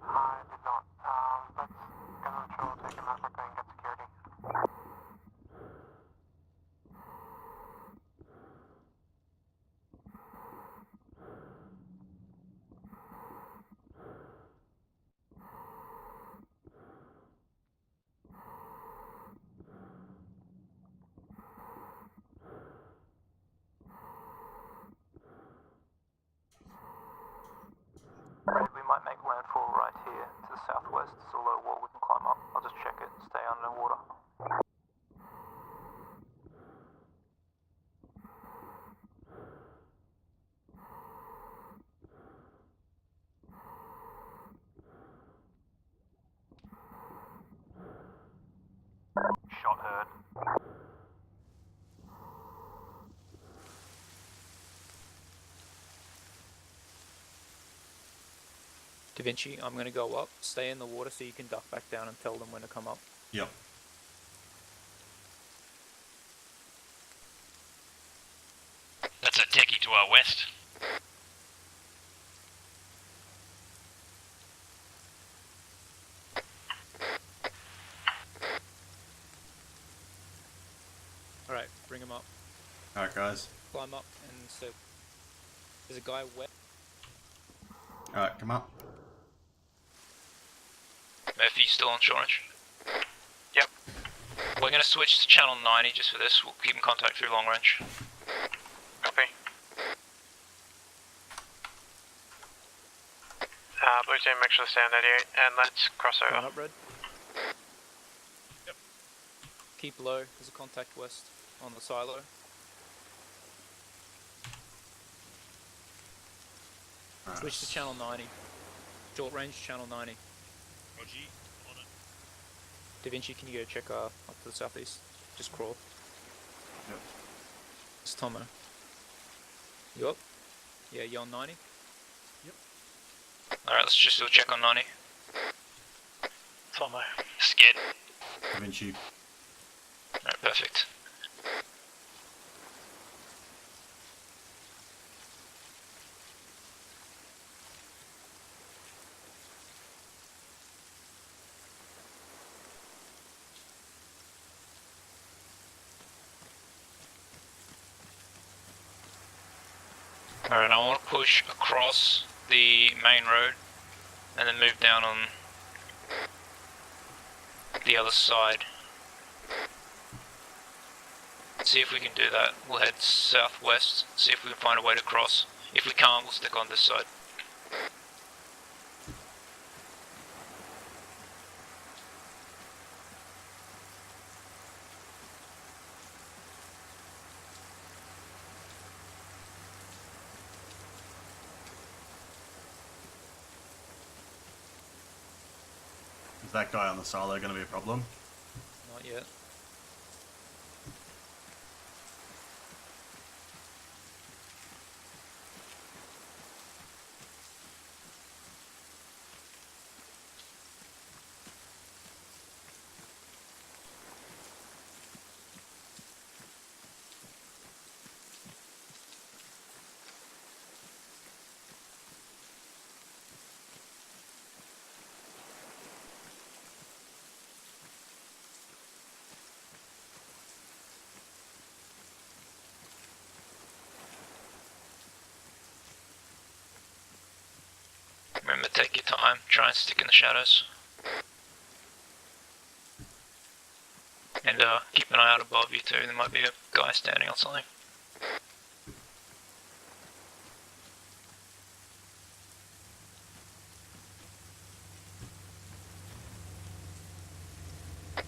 [SPEAKER 12] I did not. Let's get on the shore, take him out quickly and get security. Red, we might make landfall right here to the southwest. It's a low wall we can climb up. I'll just check it. Stay underwater. Shot heard.
[SPEAKER 8] Da Vinci, I'm going to go up, stay in the water so you can duck back down and tell them when to come up.
[SPEAKER 3] Yep.
[SPEAKER 9] That's a techie to our west.
[SPEAKER 8] up.
[SPEAKER 3] Alright, guys.
[SPEAKER 8] Climb up and so there's a guy wet.
[SPEAKER 3] Alright, come up.
[SPEAKER 9] Murphy, still on short range?
[SPEAKER 10] Yep.
[SPEAKER 9] We're going to switch to channel 90 just for this. We'll keep in contact through long range.
[SPEAKER 10] Copy. Blue team, make sure to stay on 88 and let's cross over.
[SPEAKER 8] Line up, red. Yep. Keep low. There's a contact west on the silo. Switch to channel 90. Short range channel 90.
[SPEAKER 4] Roger, on it.
[SPEAKER 8] Da Vinci, can you go check up to the southeast? Just crawl.
[SPEAKER 3] Yep.
[SPEAKER 8] It's Tomo. You up? Yeah, you on 90?
[SPEAKER 9] Alright, let's just do a check on 90.
[SPEAKER 12] Tomo.
[SPEAKER 9] Scared.
[SPEAKER 3] Da Vinci.
[SPEAKER 9] Alright, perfect. Alright, I want to push across the main road and then move down on the other side. See if we can do that. We'll head southwest, see if we can find a way to cross. If we can't, we'll stick on this side.
[SPEAKER 3] Is that guy on the silo going to be a problem?
[SPEAKER 8] Not yet.
[SPEAKER 9] Remember, take your time, try and stick in the shadows. And keep an eye out above you too, there might be a guy standing on something.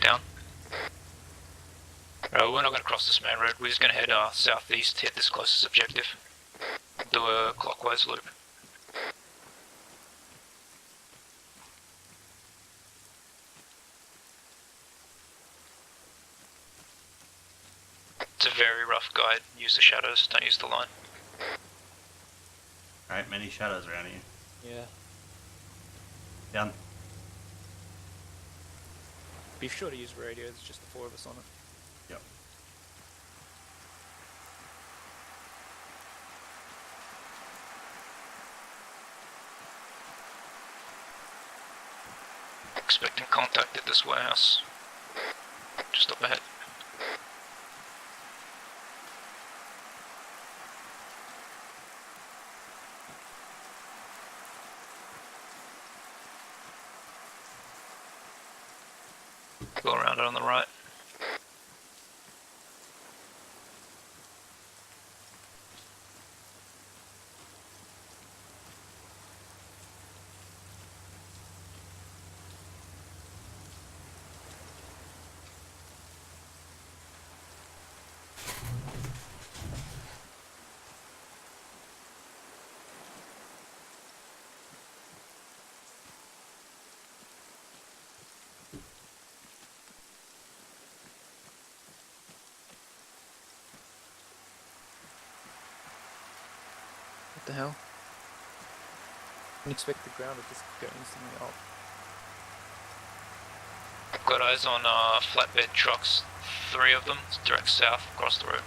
[SPEAKER 9] Down. We're not going to cross this main road, we're just going to head southeast, hit this closest objective. Do a clockwise loop. It's a very rough guide, use the shadows, don't use the line.
[SPEAKER 3] Alright, many shadows around you.
[SPEAKER 8] Yeah.
[SPEAKER 3] Down.
[SPEAKER 8] Be sure to use radio, there's just the 4 of us on it.
[SPEAKER 3] Yep.
[SPEAKER 9] Expecting contact at this warehouse. Just up ahead. Go around it on the right.
[SPEAKER 8] What the hell? I didn't expect the ground to just go instantly up.
[SPEAKER 9] Got eyes on flatbed trucks, 3 of them, direct south across the road.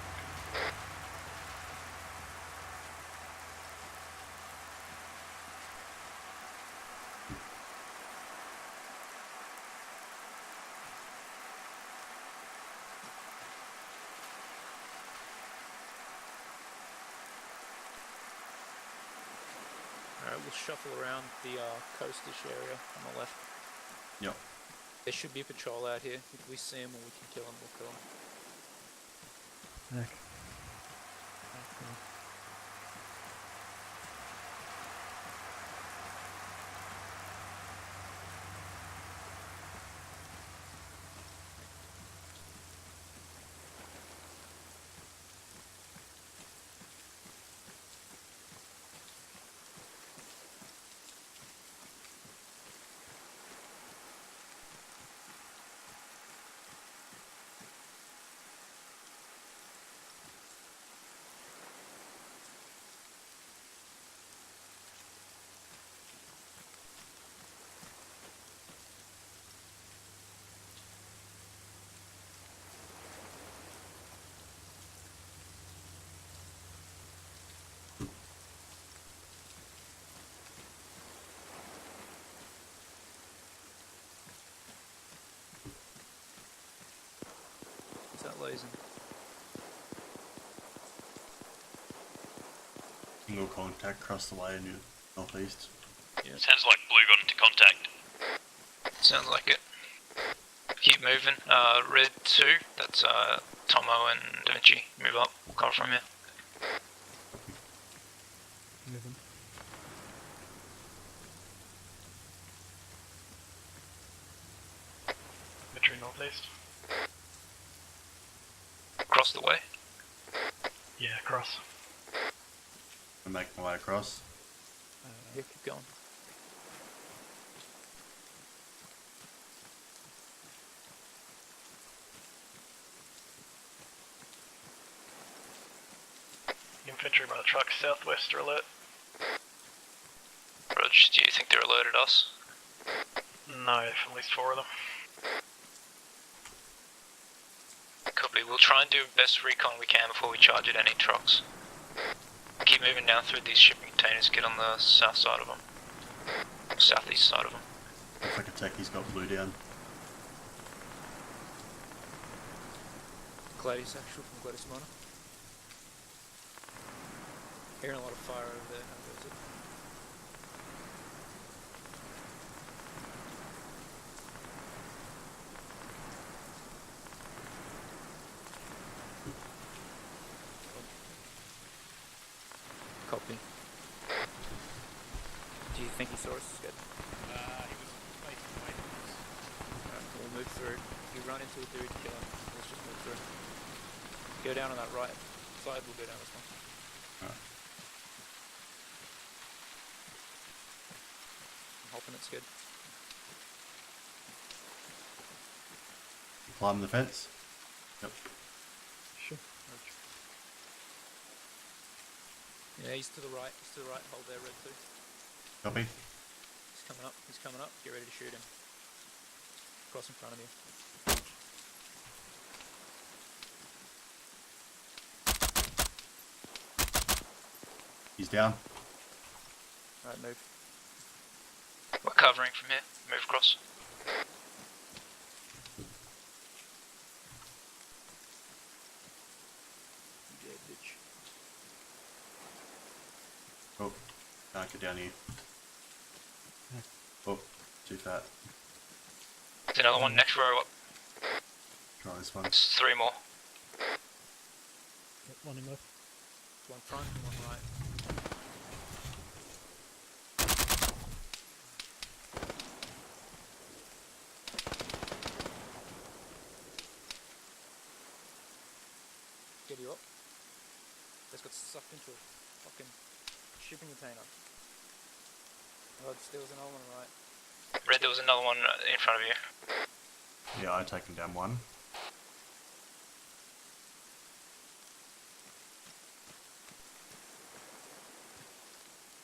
[SPEAKER 8] we'll shuffle around the coastish area on the left.
[SPEAKER 3] Yep.
[SPEAKER 8] There should be a patrol out here. If we see him or we can kill him, we'll kill him.
[SPEAKER 6] Heck.
[SPEAKER 8] Is that lasing?
[SPEAKER 3] Single contact across the way in your northeast.
[SPEAKER 8] Yeah.
[SPEAKER 9] Sounds like Blue got into contact. Sounds like it. Keep moving. Red 2, that's Tomo and Da Vinci. Move up, we'll cover from here.
[SPEAKER 6] Moving.
[SPEAKER 12] Metro northeast.
[SPEAKER 9] Across the way.
[SPEAKER 12] Yeah, across.
[SPEAKER 3] I'm making my way across.
[SPEAKER 8] Yeah, keep going.
[SPEAKER 12] Infantry by the truck southwest are alert.
[SPEAKER 9] Rog, do you think they're alerted us?
[SPEAKER 12] No, at least 4 of them.
[SPEAKER 9] Copy, we'll try and do best recon we can before we charge at any trucks. Keep moving down through these shipping containers, get on the south side of them. Southeast side of them.
[SPEAKER 3] Looks like a techie's got blue down.
[SPEAKER 8] Gladius actual from Gladius Minor. Hearing a lot of fire over there. How goes it? Copy. Do you think he saw us? Good.
[SPEAKER 4] He was facing away from us.
[SPEAKER 8] Alright, we'll move through. If you run into a dude, kill him. Let's just move through. Go down on that right side, we'll go down this one.
[SPEAKER 3] Alright.
[SPEAKER 8] I'm hoping it's good.
[SPEAKER 3] Climb the fence. Yep.
[SPEAKER 6] Sure.
[SPEAKER 8] Yeah, he's to the right. He's to the right. Hold there, red 2.
[SPEAKER 3] Copy.
[SPEAKER 8] He's coming up. He's coming up. Get ready to shoot him. Cross in front of you.
[SPEAKER 3] He's down.
[SPEAKER 8] Alright, move.
[SPEAKER 9] We're covering from here, move across.
[SPEAKER 8] You dead, bitch.
[SPEAKER 3] Oh, can't get down here. Oh, too fat.
[SPEAKER 9] There's another one next row up.
[SPEAKER 3] Try this one.
[SPEAKER 9] There's 3 more.
[SPEAKER 6] Yep, one in left.
[SPEAKER 8] One front and one right. Get you up. Just got sucked into a fucking shipping container. Rod steals another one right.
[SPEAKER 9] Red, there was another one in front of you.
[SPEAKER 3] Yeah, I taken down one.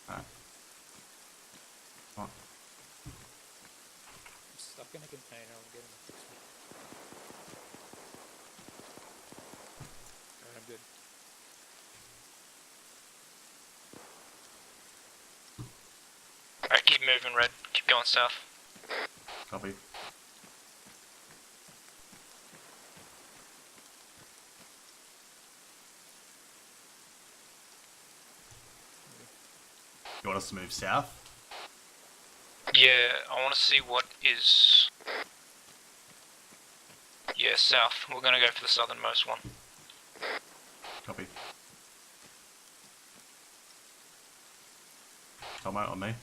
[SPEAKER 3] Alright. Oh,
[SPEAKER 8] I'm stuck in a container. I'm getting a fix me. Alright, I'm good.
[SPEAKER 9] Alright, keep moving, Red. Keep going south.
[SPEAKER 3] copy. You want us to move south?
[SPEAKER 9] Yeah, I want to see what is... Yeah, south. We're going to go for the southernmost one.
[SPEAKER 3] Copy. Come out on me.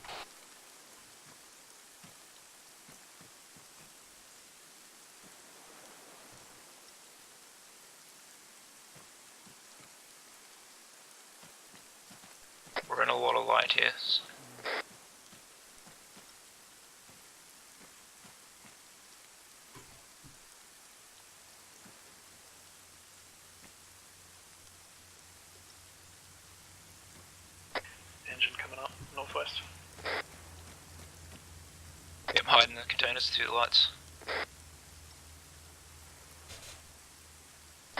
[SPEAKER 9] We're in a lot of light here.
[SPEAKER 10] Engine coming up, northwest.
[SPEAKER 9] Yep, hiding the containers to the lights.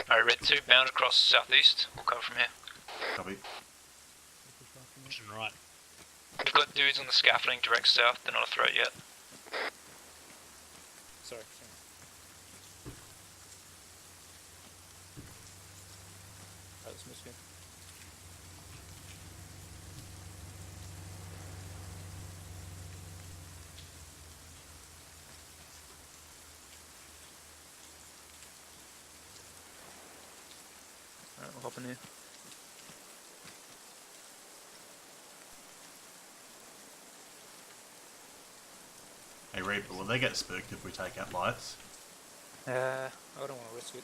[SPEAKER 9] Alright, Red 2, bound across southeast. We'll cover from here.
[SPEAKER 3] Copy.
[SPEAKER 4] Right.
[SPEAKER 9] We've got dudes on the scaffolding direct south, they're not a threat yet.
[SPEAKER 8] Sorry. Alright, let's move again. Alright, we'll hop in here.
[SPEAKER 3] Hey Reaper, will they get spooked if we take out lights?
[SPEAKER 8] I don't want to risk it.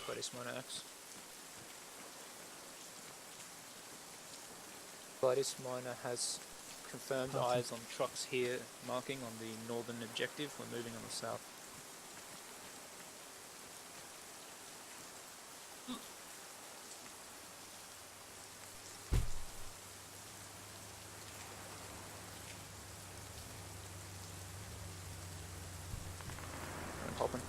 [SPEAKER 8] Gladys Miner Axe. Gladys Miner has confirmed eyes on trucks here marking on the northern objective. We're moving on the south. I'm hopping.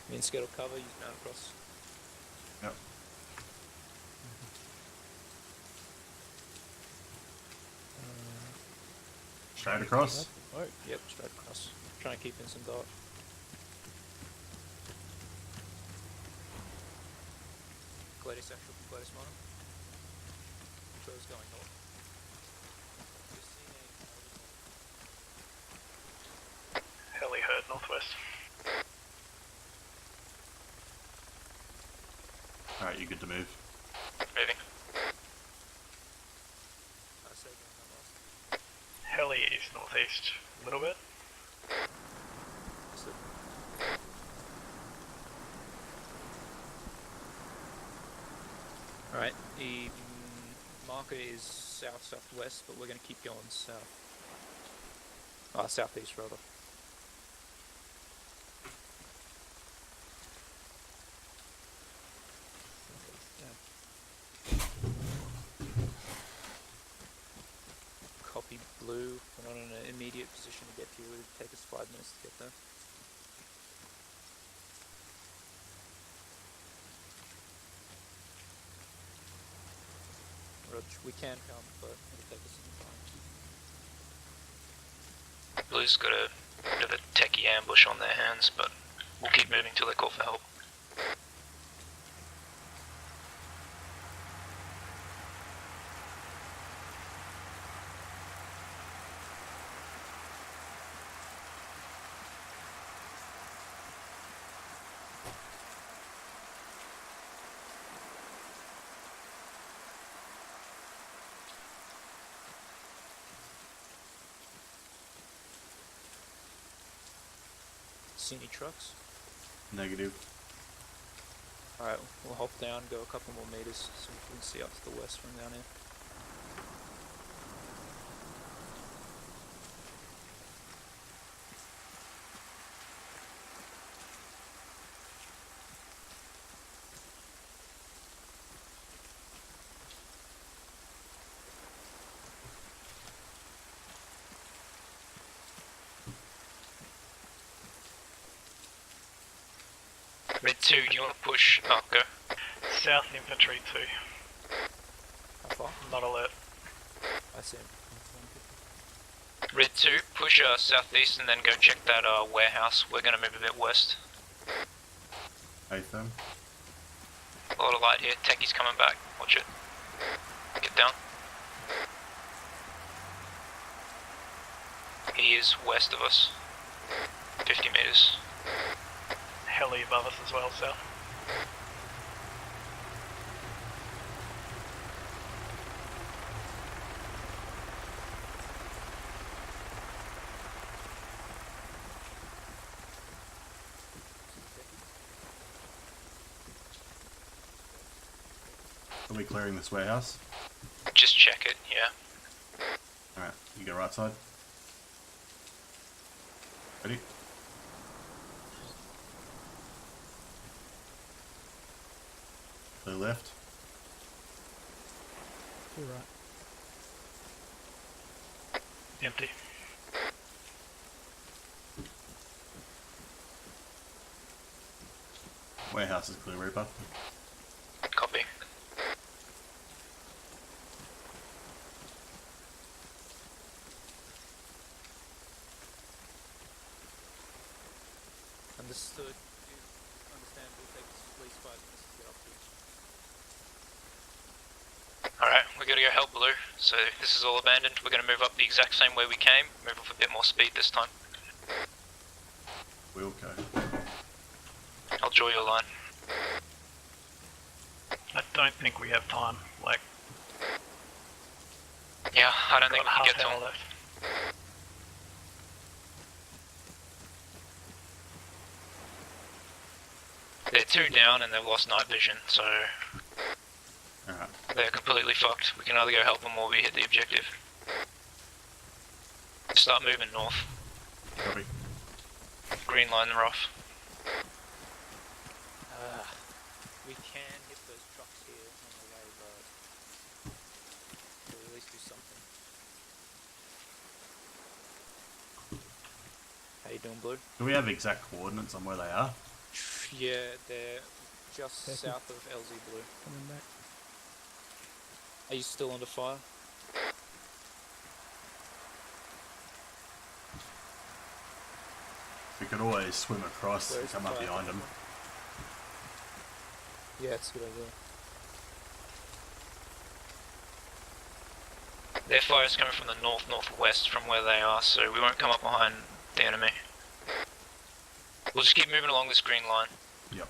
[SPEAKER 8] Me and Skittle cover, you can across.
[SPEAKER 3] Yep. Straight across?
[SPEAKER 8] Yep, straight across. Trying to keep in some dark. Gladys actual, Gladys Miner. Crow's going north. Just seeing
[SPEAKER 10] Heli herd northwest.
[SPEAKER 3] Alright, you good to move?
[SPEAKER 9] Moving.
[SPEAKER 10] Heli is northeast, a little bit.
[SPEAKER 8] Alright, the marker is south-southwest, but we're going to keep going south. Southeast rather. Copy blue. We're not in an immediate position to get to you. It would take us 5 minutes to get there. We can come, but it'll take us some time.
[SPEAKER 9] Blue's got a bit of a techie ambush on their hands, but we'll keep moving till they call for help.
[SPEAKER 8] See any trucks?
[SPEAKER 3] Negative.
[SPEAKER 8] Alright, we'll hop down, go a couple more meters so we can see up to the west from down here.
[SPEAKER 9] Red 2, do you want to push? Oh, go.
[SPEAKER 10] South infantry 2.
[SPEAKER 8] How far?
[SPEAKER 10] Not alert.
[SPEAKER 8] I see him.
[SPEAKER 9] Red 2, push southeast and then go check that warehouse. We're gonna move a bit west.
[SPEAKER 3] Atham.
[SPEAKER 9] A lot of light here. Techie's coming back. Watch it. Get down. He is west of us. 50 meters.
[SPEAKER 12] Heli above us as well, south.
[SPEAKER 3] Are we clearing this warehouse?
[SPEAKER 9] Just check it, yeah.
[SPEAKER 3] Alright, you go right side. Ready? Clear left.
[SPEAKER 6] To right.
[SPEAKER 12] Empty.
[SPEAKER 3] Warehouse is clear, Reaper.
[SPEAKER 9] Copy.
[SPEAKER 8] Understood. You understand we'll take at least 5 minutes to get up here.
[SPEAKER 9] Alright, we gotta go help Blue. So this is all abandoned. We're gonna move up the exact same way we came. Move with a bit more speed this time.
[SPEAKER 3] We'll go.
[SPEAKER 9] I'll draw your line.
[SPEAKER 12] I don't think we have time. Like,
[SPEAKER 9] Yeah, I don't think we can get to
[SPEAKER 12] half
[SPEAKER 9] him.
[SPEAKER 12] hour left.
[SPEAKER 9] They're 2 down and they've lost night vision, so
[SPEAKER 3] Alright.
[SPEAKER 9] they're completely fucked. We can either go help them or we hit the objective. Start moving north.
[SPEAKER 3] Copy.
[SPEAKER 9] Green line rough.
[SPEAKER 8] We can hit those trucks here on the way, but we'll at least do something. How you doing, Blue?
[SPEAKER 3] Do we have exact coordinates on where they are?
[SPEAKER 8] Yeah, they're just
[SPEAKER 6] Techie.
[SPEAKER 8] south of LZ Blue.
[SPEAKER 6] Coming back.
[SPEAKER 8] Are you still under fire?
[SPEAKER 3] We could always swim across and
[SPEAKER 8] Where's
[SPEAKER 3] come
[SPEAKER 8] the
[SPEAKER 3] up
[SPEAKER 8] fire
[SPEAKER 3] behind them.
[SPEAKER 8] Yeah, it's a good idea.
[SPEAKER 9] Their fire is coming from the north-northwest from where they are, so we won't come up behind the enemy. We'll just keep moving along this green line.
[SPEAKER 3] Yep.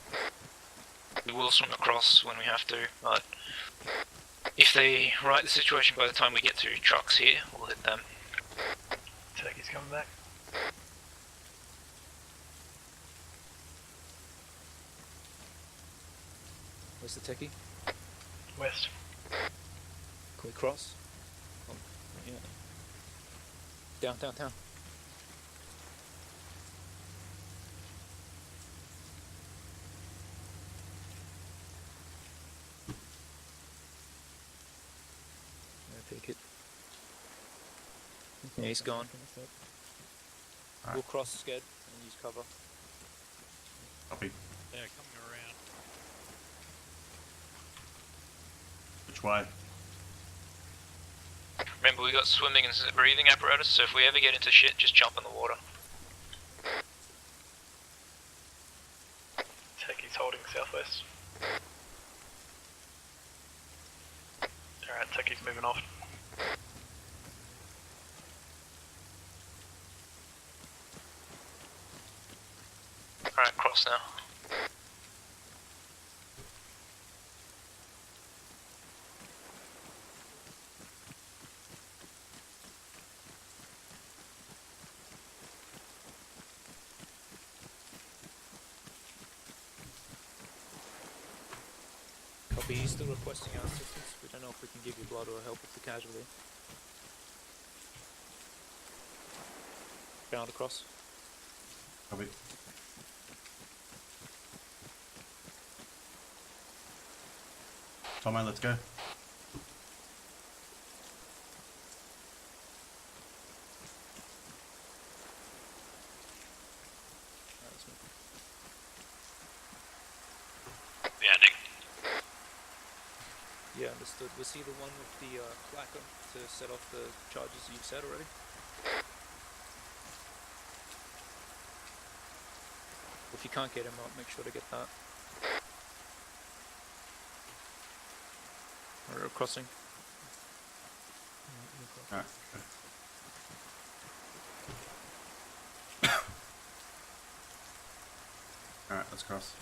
[SPEAKER 9] We will swim across when we have to, but if they right the situation by the time we get to trucks here, we'll hit them.
[SPEAKER 12] Turkey's coming back.
[SPEAKER 8] Where's the techie?
[SPEAKER 12] West.
[SPEAKER 8] Can we cross? Oh, yeah. Down, down, down. Take it. Yeah, he's gone.
[SPEAKER 3] Alright.
[SPEAKER 8] We'll cross sked and use cover.
[SPEAKER 3] Copy.
[SPEAKER 4] They're coming around.
[SPEAKER 3] Which way?
[SPEAKER 9] Remember, we got swimming and breathing apparatus, so if we ever get into shit, just jump in the water.
[SPEAKER 12] Turkey's holding southwest. Alright, Turkey's moving off.
[SPEAKER 9] Alright, cross now.
[SPEAKER 8] Copy, he's still requesting our assistance. We don't know if we can give you blood or help with the casualty. Bound across.
[SPEAKER 3] Copy. Tomo, let's go.
[SPEAKER 9] Landing.
[SPEAKER 8] Yeah, understood. Was he the one with the clacker to set off the charges you've set already? If you can't get him up, make sure to get that. Or crossing.
[SPEAKER 3] Alright. Alright, let's cross.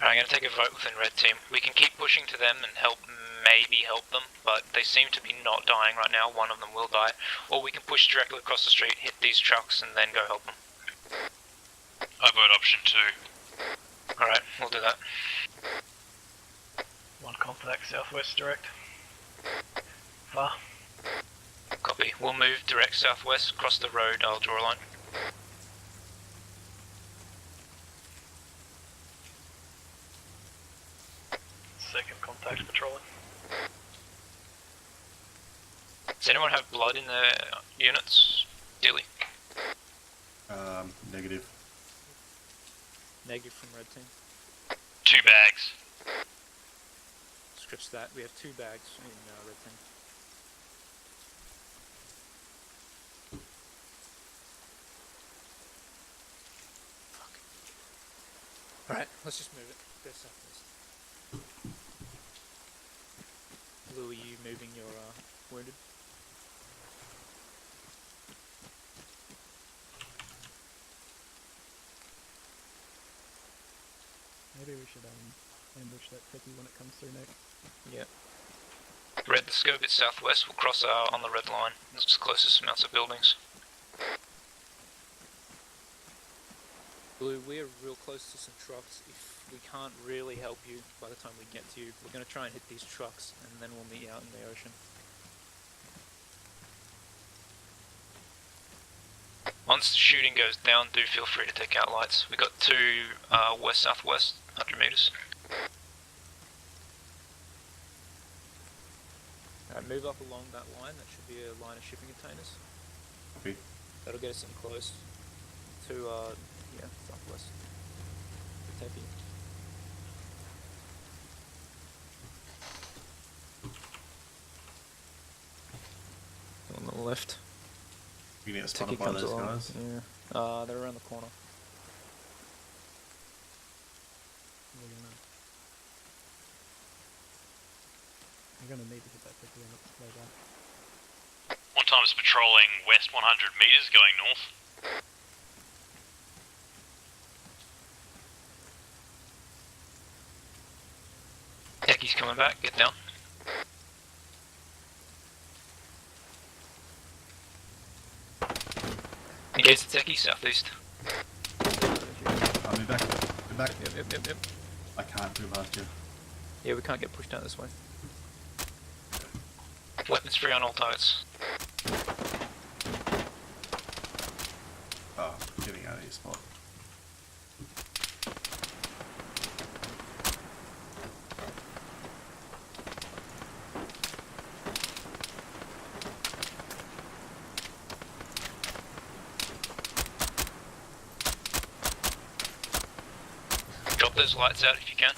[SPEAKER 9] I'm going to take a vote within red team. We can keep pushing to them and maybe help them, but they seem to be not dying right now. One of them will die. Or we can push directly across the street, hit these trucks, and then go help them.
[SPEAKER 13] I vote option 2.
[SPEAKER 9] Alright, we'll do that.
[SPEAKER 12] One contact southwest direct. Far.
[SPEAKER 9] Copy. We'll move direct southwest, across the road, I'll draw a line.
[SPEAKER 12] Second contact patrolling.
[SPEAKER 9] Does anyone have blood in their units? Dilly.
[SPEAKER 3] Negative.
[SPEAKER 8] Negative from red team.
[SPEAKER 13] 2 bags.
[SPEAKER 8] Scratch that. We have 2 bags in red team. Fuck. Alright, let's just move it. Go southwest. Lou, are you moving your wounded?
[SPEAKER 6] Maybe we should ambush that techie when it comes through next.
[SPEAKER 8] Yeah.
[SPEAKER 9] Red, let's go a bit southwest. We'll cross on the red line. It's the closest amounts of buildings.
[SPEAKER 8] Blue, we're real close to some trucks. If we can't really help you by the time we get to you, we're going to try and hit these trucks, and then we'll meet you out in the ocean.
[SPEAKER 9] Once the shooting goes down, do feel free to take out lights. We got 2 west-southwest, 100 meters.
[SPEAKER 8] Alright, move up along that line. That should be a line of shipping containers.
[SPEAKER 3] Copy.
[SPEAKER 8] That'll get us in close to, yeah, southwest. Kentucky. On the left.
[SPEAKER 3] We get spotted by those guys.
[SPEAKER 8] Yeah. They're around the corner.
[SPEAKER 6] We're gonna need to hit that techie when it's way back.
[SPEAKER 13] One time's patrolling west 100 meters going north.
[SPEAKER 9] Techie's coming back, get down. Engage the techie, southeast.
[SPEAKER 3] I'll be back. Be back.
[SPEAKER 8] Yep.
[SPEAKER 3] I can't do past you.
[SPEAKER 8] Yeah, we can't get pushed down this way.
[SPEAKER 9] Weapons free on all targets.
[SPEAKER 3] Oh, getting out of your spot.
[SPEAKER 9] Drop those lights out if you can.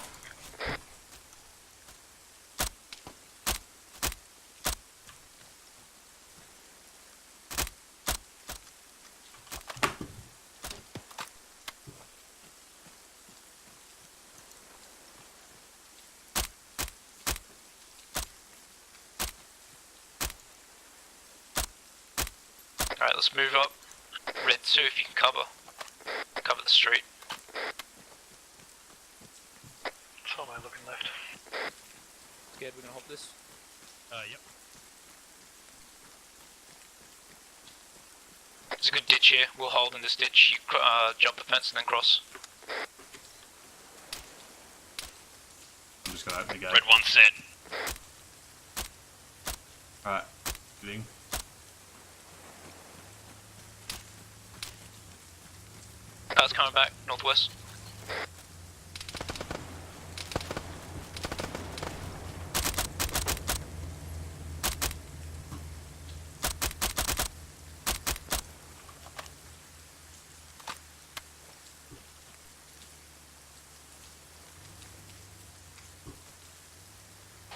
[SPEAKER 9] Alright, let's move up. Red 2 if you can cover the street.
[SPEAKER 12] So am I looking left?
[SPEAKER 8] Scared we're gonna hop this?
[SPEAKER 13] Yep.
[SPEAKER 9] There's a good ditch here. We'll hold in this ditch. You jump the fence and then cross.
[SPEAKER 3] I'm just gonna open the gate.
[SPEAKER 13] Red 1 set.
[SPEAKER 3] Alright, getting.
[SPEAKER 9] Car's coming back, northwest.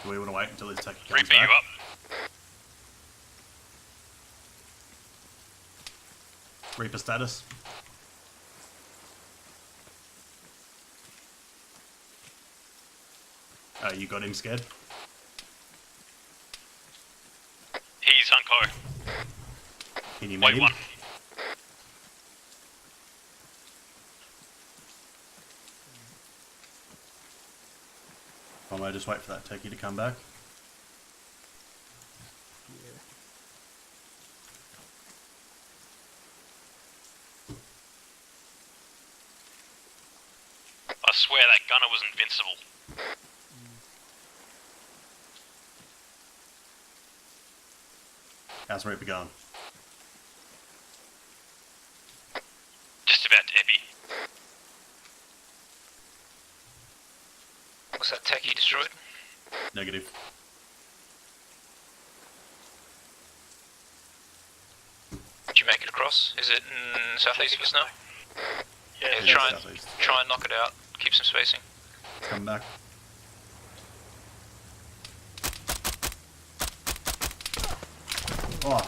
[SPEAKER 3] Do we want to wait until his techie comes
[SPEAKER 13] Reaper,
[SPEAKER 3] back?
[SPEAKER 13] you up?
[SPEAKER 3] Reaper status. You got him scared?
[SPEAKER 13] He's Hunko.
[SPEAKER 3] Can you meet
[SPEAKER 13] Wait
[SPEAKER 3] him?
[SPEAKER 13] one.
[SPEAKER 3] I might just wait for that techie to come back.
[SPEAKER 13] I swear that gunner was invincible.
[SPEAKER 3] How's Reaper going?
[SPEAKER 13] Just about to epi.
[SPEAKER 9] Was that techie destroyed?
[SPEAKER 3] Negative.
[SPEAKER 9] Did you make it across? Is it in southeast of us now?
[SPEAKER 3] Yeah,
[SPEAKER 9] try
[SPEAKER 3] southeast.
[SPEAKER 9] try and knock it out. Keep some spacing.
[SPEAKER 3] Come back. Oh.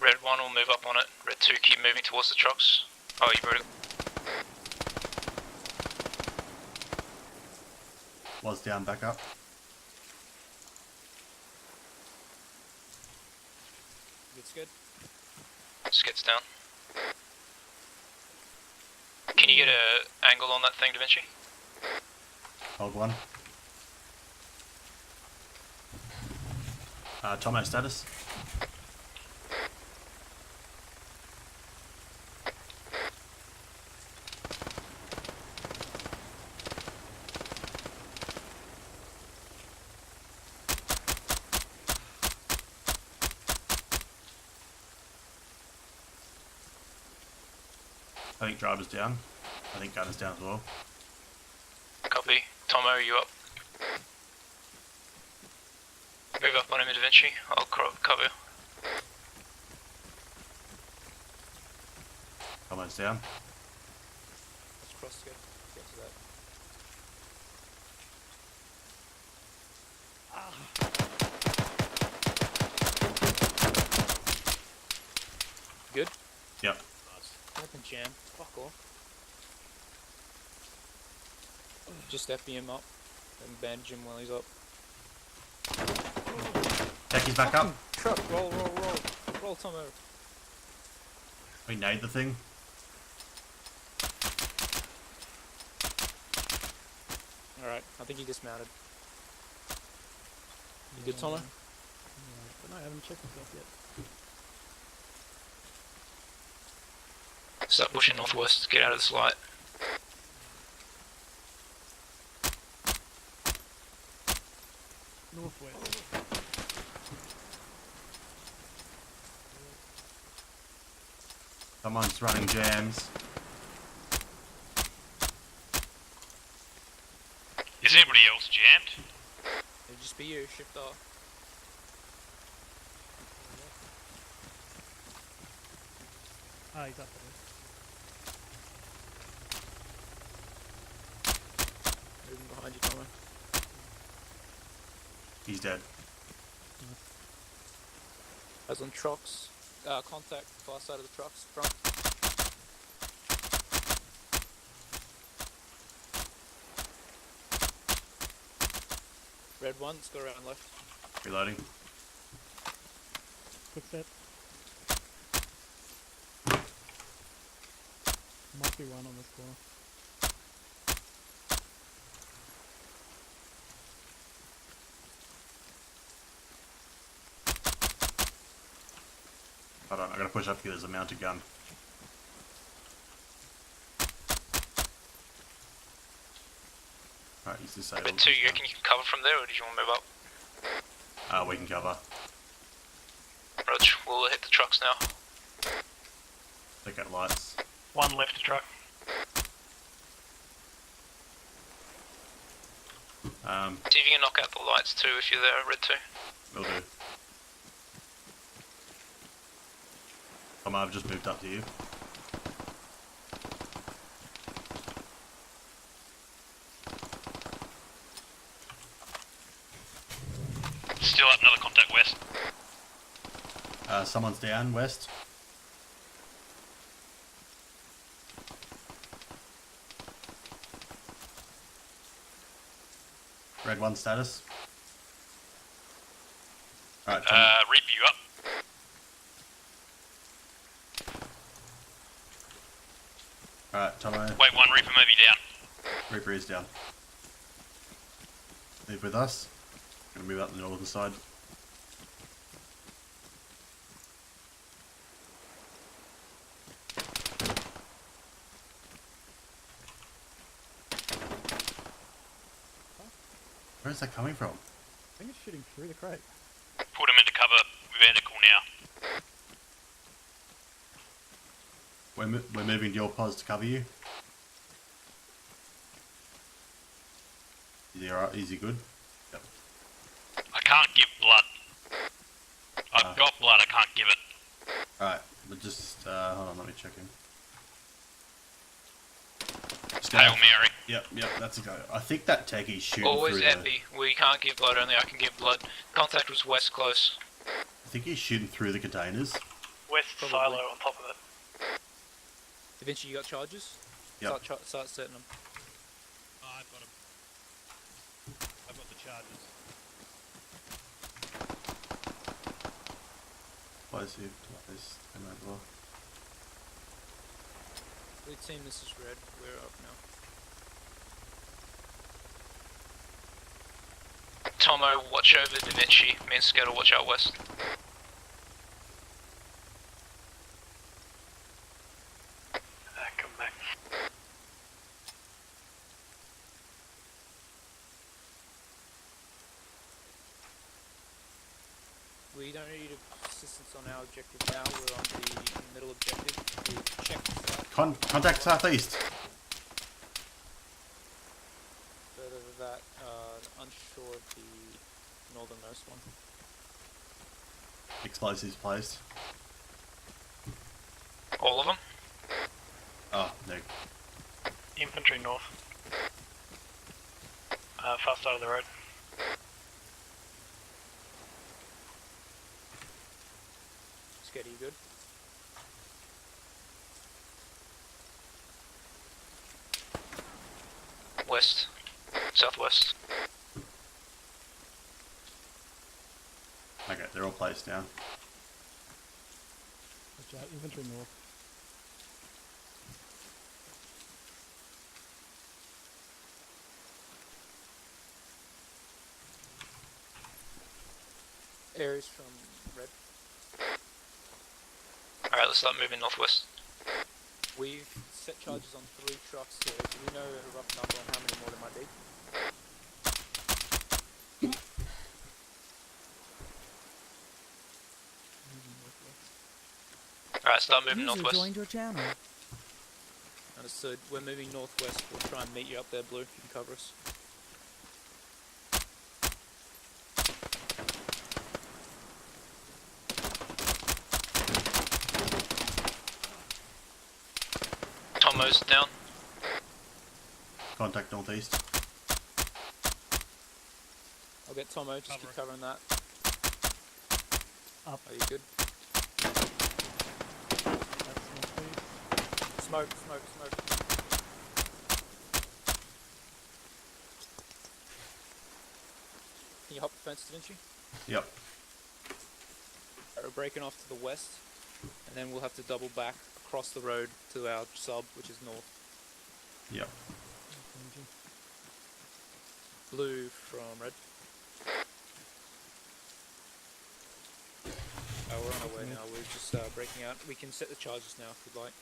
[SPEAKER 9] Red 1 will move up on it. Red 2 keep moving towards the trucks. Oh, you brought it.
[SPEAKER 3] Was down, back up.
[SPEAKER 8] It's good.
[SPEAKER 9] Skid's down. Can you get an angle on that thing, Da Vinci?
[SPEAKER 3] Hold one. Tomo status. I think driver's down. I think gunner's down as well.
[SPEAKER 9] Copy. Tomo, are you up? Move up on him, Da Vinci. I'll cover.
[SPEAKER 3] Tomo's down.
[SPEAKER 8] Let's cross get to that. Good?
[SPEAKER 3] Yep.
[SPEAKER 8] Open jam. Fuck off. Just FB him up and bandage him while he's up.
[SPEAKER 3] Techie's back up.
[SPEAKER 8] Truck, roll. Roll, Tomo.
[SPEAKER 3] We nade the thing.
[SPEAKER 8] Alright, I think he dismounted. You good, Tomo?
[SPEAKER 6] But no, I haven't checked myself yet.
[SPEAKER 9] Start pushing northwest. Get out of this light.
[SPEAKER 6] Northwest.
[SPEAKER 3] Someone's running jams.
[SPEAKER 13] Is anybody else jammed?
[SPEAKER 8] It'll just be you, shift off.
[SPEAKER 6] Ah, he's up there.
[SPEAKER 8] Moving behind you, Tomo.
[SPEAKER 3] He's dead.
[SPEAKER 8] As on trucks, contact far side of the trucks, front. Red 1, let's go around left.
[SPEAKER 3] Reloading.
[SPEAKER 6] Quick step. Might be one on this corner.
[SPEAKER 3] Hold on, I gotta push up here, there's a mounted gun. Alright, he's disabled.
[SPEAKER 9] Red 2, you reckon you can cover from there, or did you want to move up?
[SPEAKER 3] We can cover.
[SPEAKER 9] Rog, we'll hit the trucks now.
[SPEAKER 3] Take out lights.
[SPEAKER 13] One left truck.
[SPEAKER 9] See if you can knock out the lights too if you're there, Red 2.
[SPEAKER 3] Will do. I've just moved up to you. Someone's down west. Red 1 status. Alright,
[SPEAKER 13] Reap you up.
[SPEAKER 3] Alright, Tomo.
[SPEAKER 13] Wait, one Reaper may be down.
[SPEAKER 3] Reaper is down. Leave with us. Gonna move up the northern side. Where's that coming from?
[SPEAKER 6] I think it's shooting through the crate.
[SPEAKER 13] Put him into cover. Vertical now.
[SPEAKER 3] We're moving to your pos to cover you. Is he alright? Is he good? Yep.
[SPEAKER 13] I can't give blood. I've got blood, I can't give it.
[SPEAKER 3] Alright, but just, hold on, let me check him.
[SPEAKER 13] Hail Mary.
[SPEAKER 3] Yep, that's a go. I think that techie's shooting
[SPEAKER 9] Always
[SPEAKER 3] through
[SPEAKER 9] epi. We can't give blood, only I can give blood. Contact was west close.
[SPEAKER 3] I think he's shooting through the containers.
[SPEAKER 10] West silo on top of it.
[SPEAKER 8] Da Vinci, you got charges?
[SPEAKER 3] Yep.
[SPEAKER 8] Start setting them.
[SPEAKER 4] Oh, I've got him. I've got the charges.
[SPEAKER 3] Close here, close.
[SPEAKER 8] Lead team, this is red. We're up now.
[SPEAKER 9] Tomo, watch over Da Vinci. Me and Skittle, watch out west.
[SPEAKER 10] Come back.
[SPEAKER 8] We don't need assistance on our objective now. We're on the middle objective. We checked
[SPEAKER 3] Contact southeast.
[SPEAKER 8] further than that. Unsure of the northernmost one.
[SPEAKER 3] Explosives placed.
[SPEAKER 9] All of them?
[SPEAKER 3] Oh, no.
[SPEAKER 10] Infantry north. Far side of the road.
[SPEAKER 8] Sketty, you good?
[SPEAKER 9] West. Southwest.
[SPEAKER 3] Okay, they're all placed down.
[SPEAKER 6] Watch out, infantry north.
[SPEAKER 8] Areas from red.
[SPEAKER 9] Alright, let's start moving northwest.
[SPEAKER 8] We've set charges on 3 trucks here. Do we know a rough number on how many more there might be?
[SPEAKER 9] Alright, start moving
[SPEAKER 2] User
[SPEAKER 9] northwest.
[SPEAKER 2] joined your channel.
[SPEAKER 8] Understood. We're moving northwest. We'll try and meet you up there, Blue. You can cover us.
[SPEAKER 9] Tomo's down.
[SPEAKER 3] Contact northeast.
[SPEAKER 8] I'll get Tomo. Just keep covering that.
[SPEAKER 6] Up.
[SPEAKER 8] Are you good?
[SPEAKER 6] That's northeast.
[SPEAKER 8] Smoke. Can you hop the fence, Da Vinci?
[SPEAKER 3] Yep.
[SPEAKER 8] We're breaking off to the west, and then we'll have to double back across the road to our sub, which is north.
[SPEAKER 3] Yep.
[SPEAKER 8] Blue from red. Oh, we're on our way now. We're just breaking out. We can set the charges now if you'd like.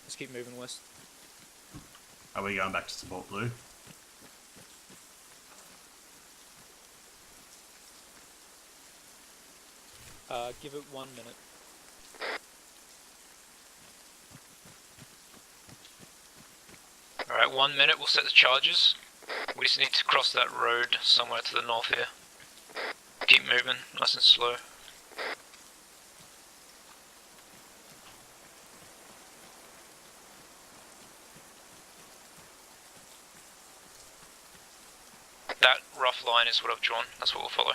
[SPEAKER 8] Let's keep moving west.
[SPEAKER 3] Are we going back to support Blue?
[SPEAKER 8] Give it 1 minute.
[SPEAKER 9] Alright, 1 minute, we'll set the charges. We just need to cross that road somewhere to the north here. Keep moving, nice and slow. That rough line is what I've drawn, that's what we'll follow.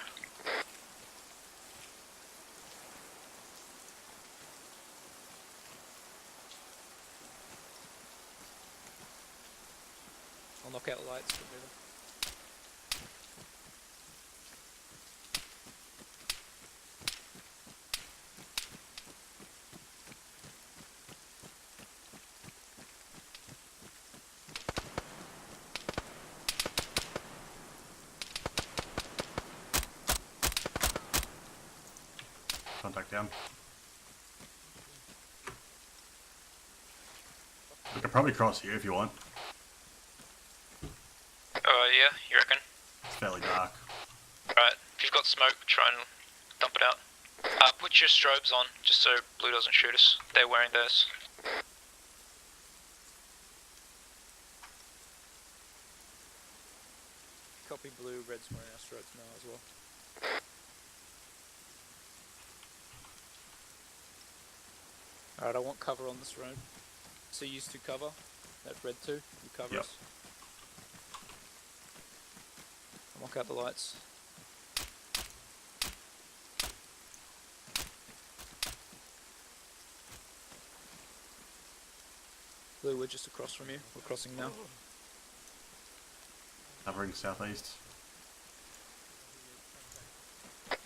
[SPEAKER 8] I'll knock out the lights. Keep moving.
[SPEAKER 3] Contact down. We could probably cross here if you want.
[SPEAKER 9] Yeah, you reckon?
[SPEAKER 3] It's fairly dark.
[SPEAKER 9] Right, if you've got smoke, try and dump it out. Put your strobes on, just so Blue doesn't shoot us. They're wearing theirs.
[SPEAKER 8] Copy Blue, Red's wearing our strobes now as well. Alright, I want cover on this road. So you used to cover. That Red 2, you cover us. I'll knock out the lights. Blue, we're just across from you. We're crossing now.
[SPEAKER 3] Covering southeast.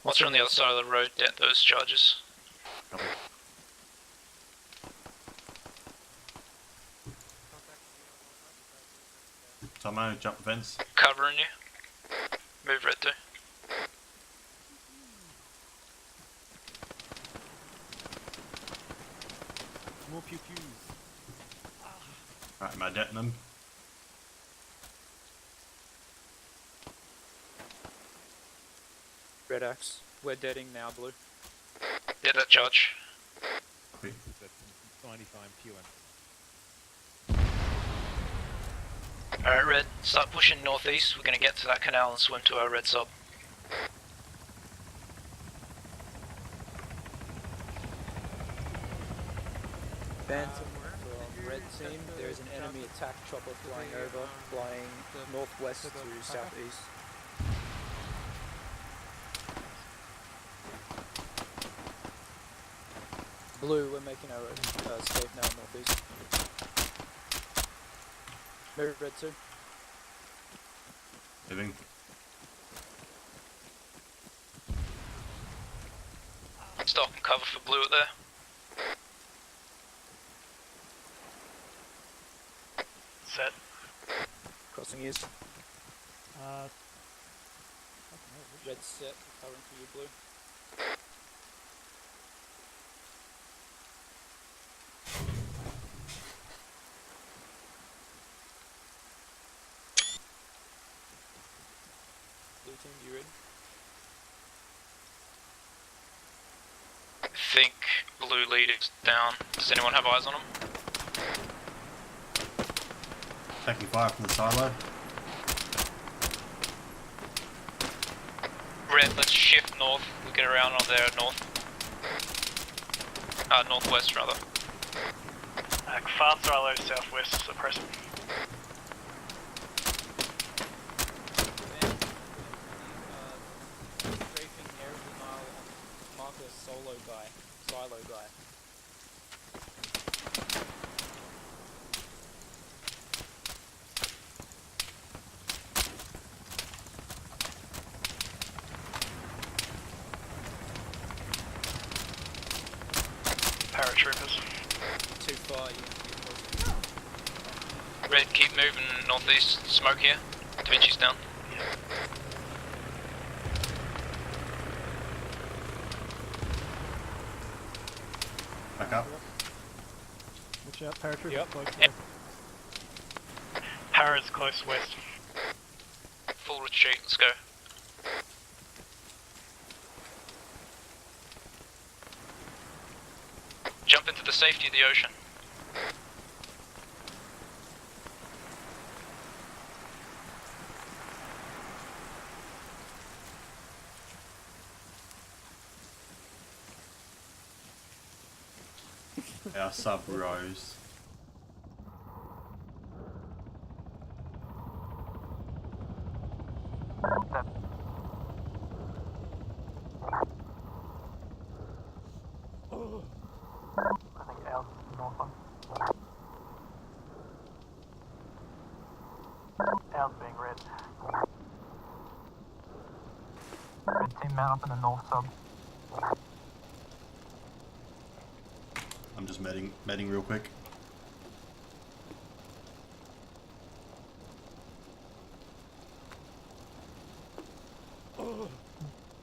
[SPEAKER 9] Once you're on the other side of the road, get those charges.
[SPEAKER 3] Copy. Tomo, jump the fence.
[SPEAKER 9] Covering you. Move Red 2.
[SPEAKER 4] More pew pews.
[SPEAKER 3] Right, am I detting them?
[SPEAKER 8] Red Axe. We're deading now, Blue.
[SPEAKER 9] Get that charge.
[SPEAKER 3] Copy.
[SPEAKER 4] Tiny time queuing.
[SPEAKER 9] Alright, Red, start pushing northeast. We're gonna get to that canal and swim to our red sub.
[SPEAKER 8] Phantom from Red Team. There is an enemy attack chopper flying over, flying northwest to southeast. Blue, we're making our escape now northeast. Move Red 2.
[SPEAKER 3] Moving.
[SPEAKER 9] Stop and cover for Blue there.
[SPEAKER 10] Set.
[SPEAKER 8] Crossing ears. Red set, covering for you, Blue. Blue team, you ready?
[SPEAKER 9] I think Blue lead is down. Does anyone have eyes on him?
[SPEAKER 3] Taking fire from the silo.
[SPEAKER 9] Red, let's shift north. We'll get around on there north. Northwest rather.
[SPEAKER 10] Far silo southwest, suppress it.
[SPEAKER 8] Strafing every mile on marker silo guy, silo guy.
[SPEAKER 10] Paratroopers.
[SPEAKER 8] Too far, you
[SPEAKER 9] Red, keep moving northeast. Smoke here. Da Vinci's down.
[SPEAKER 3] Back up.
[SPEAKER 6] Watch out, paratrooper.
[SPEAKER 8] Yep.
[SPEAKER 6] Close.
[SPEAKER 10] Para's close west.
[SPEAKER 9] Full retreat, let's go. Jump into the safety of the ocean.
[SPEAKER 3] Our sub rose.
[SPEAKER 12] I think our north one. mount up in the north sub.
[SPEAKER 3] I'm just medding real quick.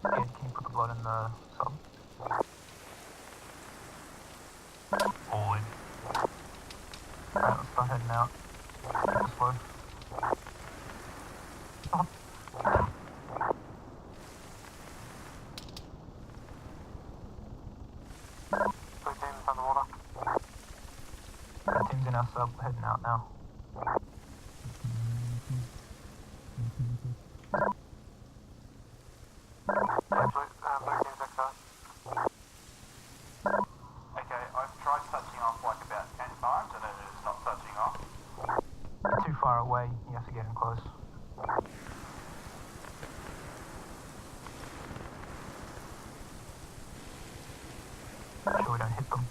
[SPEAKER 12] Yeah, can you put the blood in the sub? All in. Alright, let's start heading out. Keep it slow. Stop. 13's underwater. The team's in our sub, heading out now.
[SPEAKER 11] Okay, I've tried touching off like about 10 times and it is not touching off.
[SPEAKER 12] You're too far away, you have to get in close. Make sure we don't hit them.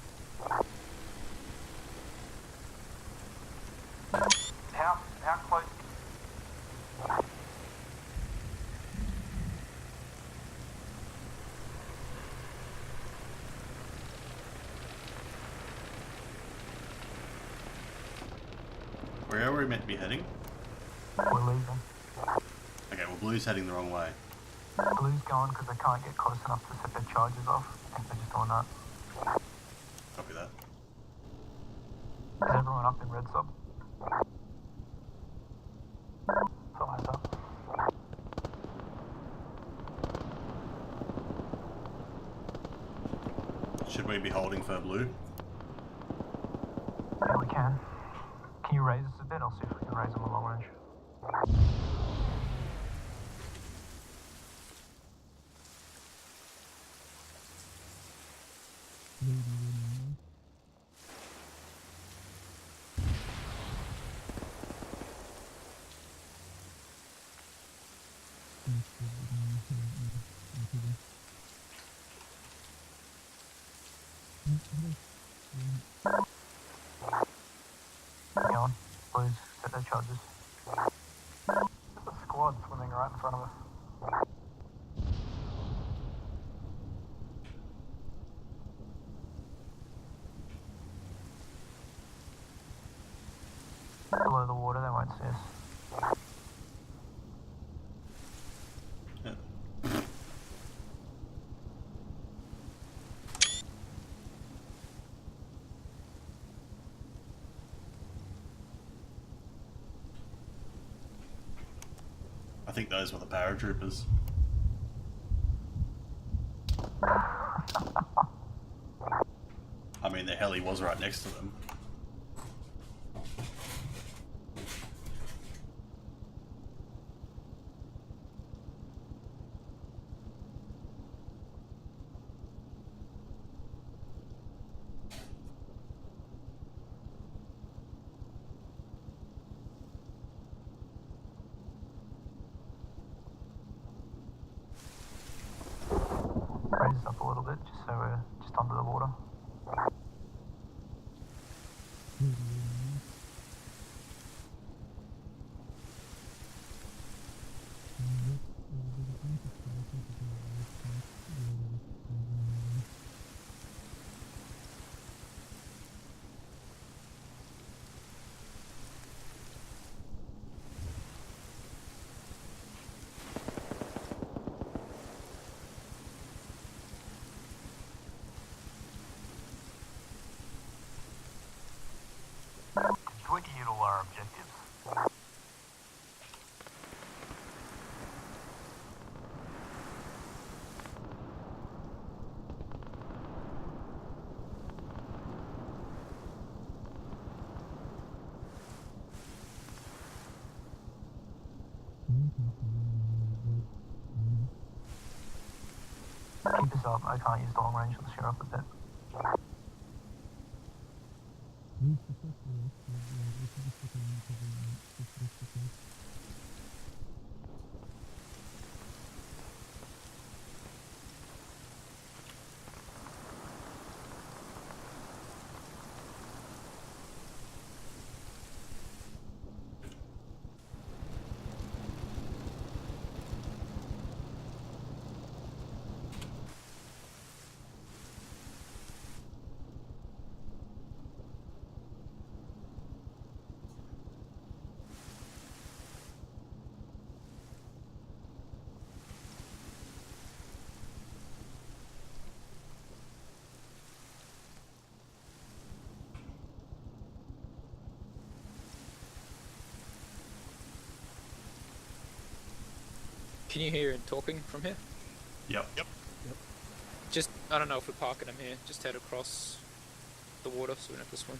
[SPEAKER 11] How close?
[SPEAKER 3] Where are we meant to be heading?
[SPEAKER 12] We're leaving.
[SPEAKER 3] Okay, well Blue's heading the wrong way.
[SPEAKER 12] Blue's going because they can't get close enough to set their charges off. I think they're just doing that.
[SPEAKER 3] Copy that.
[SPEAKER 12] Is everyone up in red sub? So eyes up.
[SPEAKER 3] Should we be holding for Blue?
[SPEAKER 12] Yeah, we can. Can you raise us a bit? I'll see if we can raise them a long range. Keep going. Blues, set their charges. There's a squad swimming right in front of us. Below the water, they won't see us.
[SPEAKER 3] I think those were the paratroopers. I mean, the heli was right next to them.
[SPEAKER 12] Raise us up a little bit, just so we're just under the water.
[SPEAKER 11] Twiggy all our objectives.
[SPEAKER 12] Keep us up, I can't use the long range unless you're up a bit.
[SPEAKER 8] Can you hear him talking from here?
[SPEAKER 3] Yep.
[SPEAKER 8] Just, I don't know if we're parking him here. Just head across the water so we don't have to swim.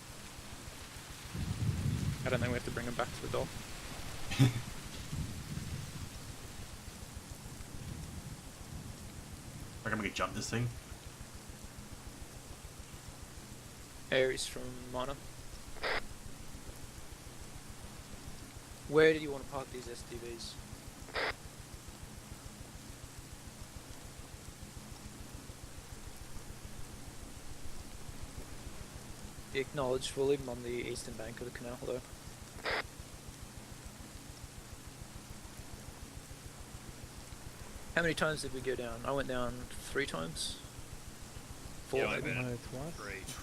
[SPEAKER 8] I don't think we have to bring him back to the dock.
[SPEAKER 3] I can make a jump this thing.
[SPEAKER 8] Aries from Mana. Where do you want to park these STVs? Acknowledged, we'll leave them on the eastern bank of the canal though. How many times did we go down? I went down 3 times? 4 maybe?
[SPEAKER 6] No, twice.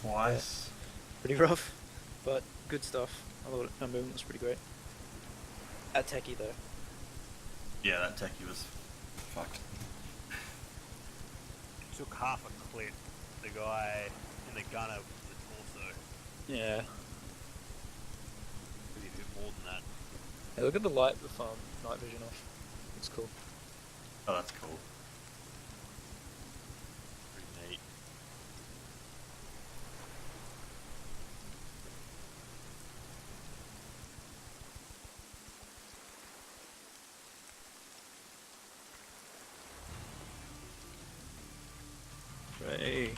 [SPEAKER 3] Twice.
[SPEAKER 8] Yeah. Pretty rough, but good stuff. I thought our movement was pretty great. At techie though.
[SPEAKER 3] Yeah, that techie was fucked.
[SPEAKER 4] Took half a clip. The guy in the gunner with the torso.
[SPEAKER 8] Yeah.
[SPEAKER 4] Maybe a bit more than that.
[SPEAKER 8] Hey, look at the light with night vision off. It's cool.
[SPEAKER 3] Oh, that's cool.
[SPEAKER 4] Pretty neat.
[SPEAKER 8] Right.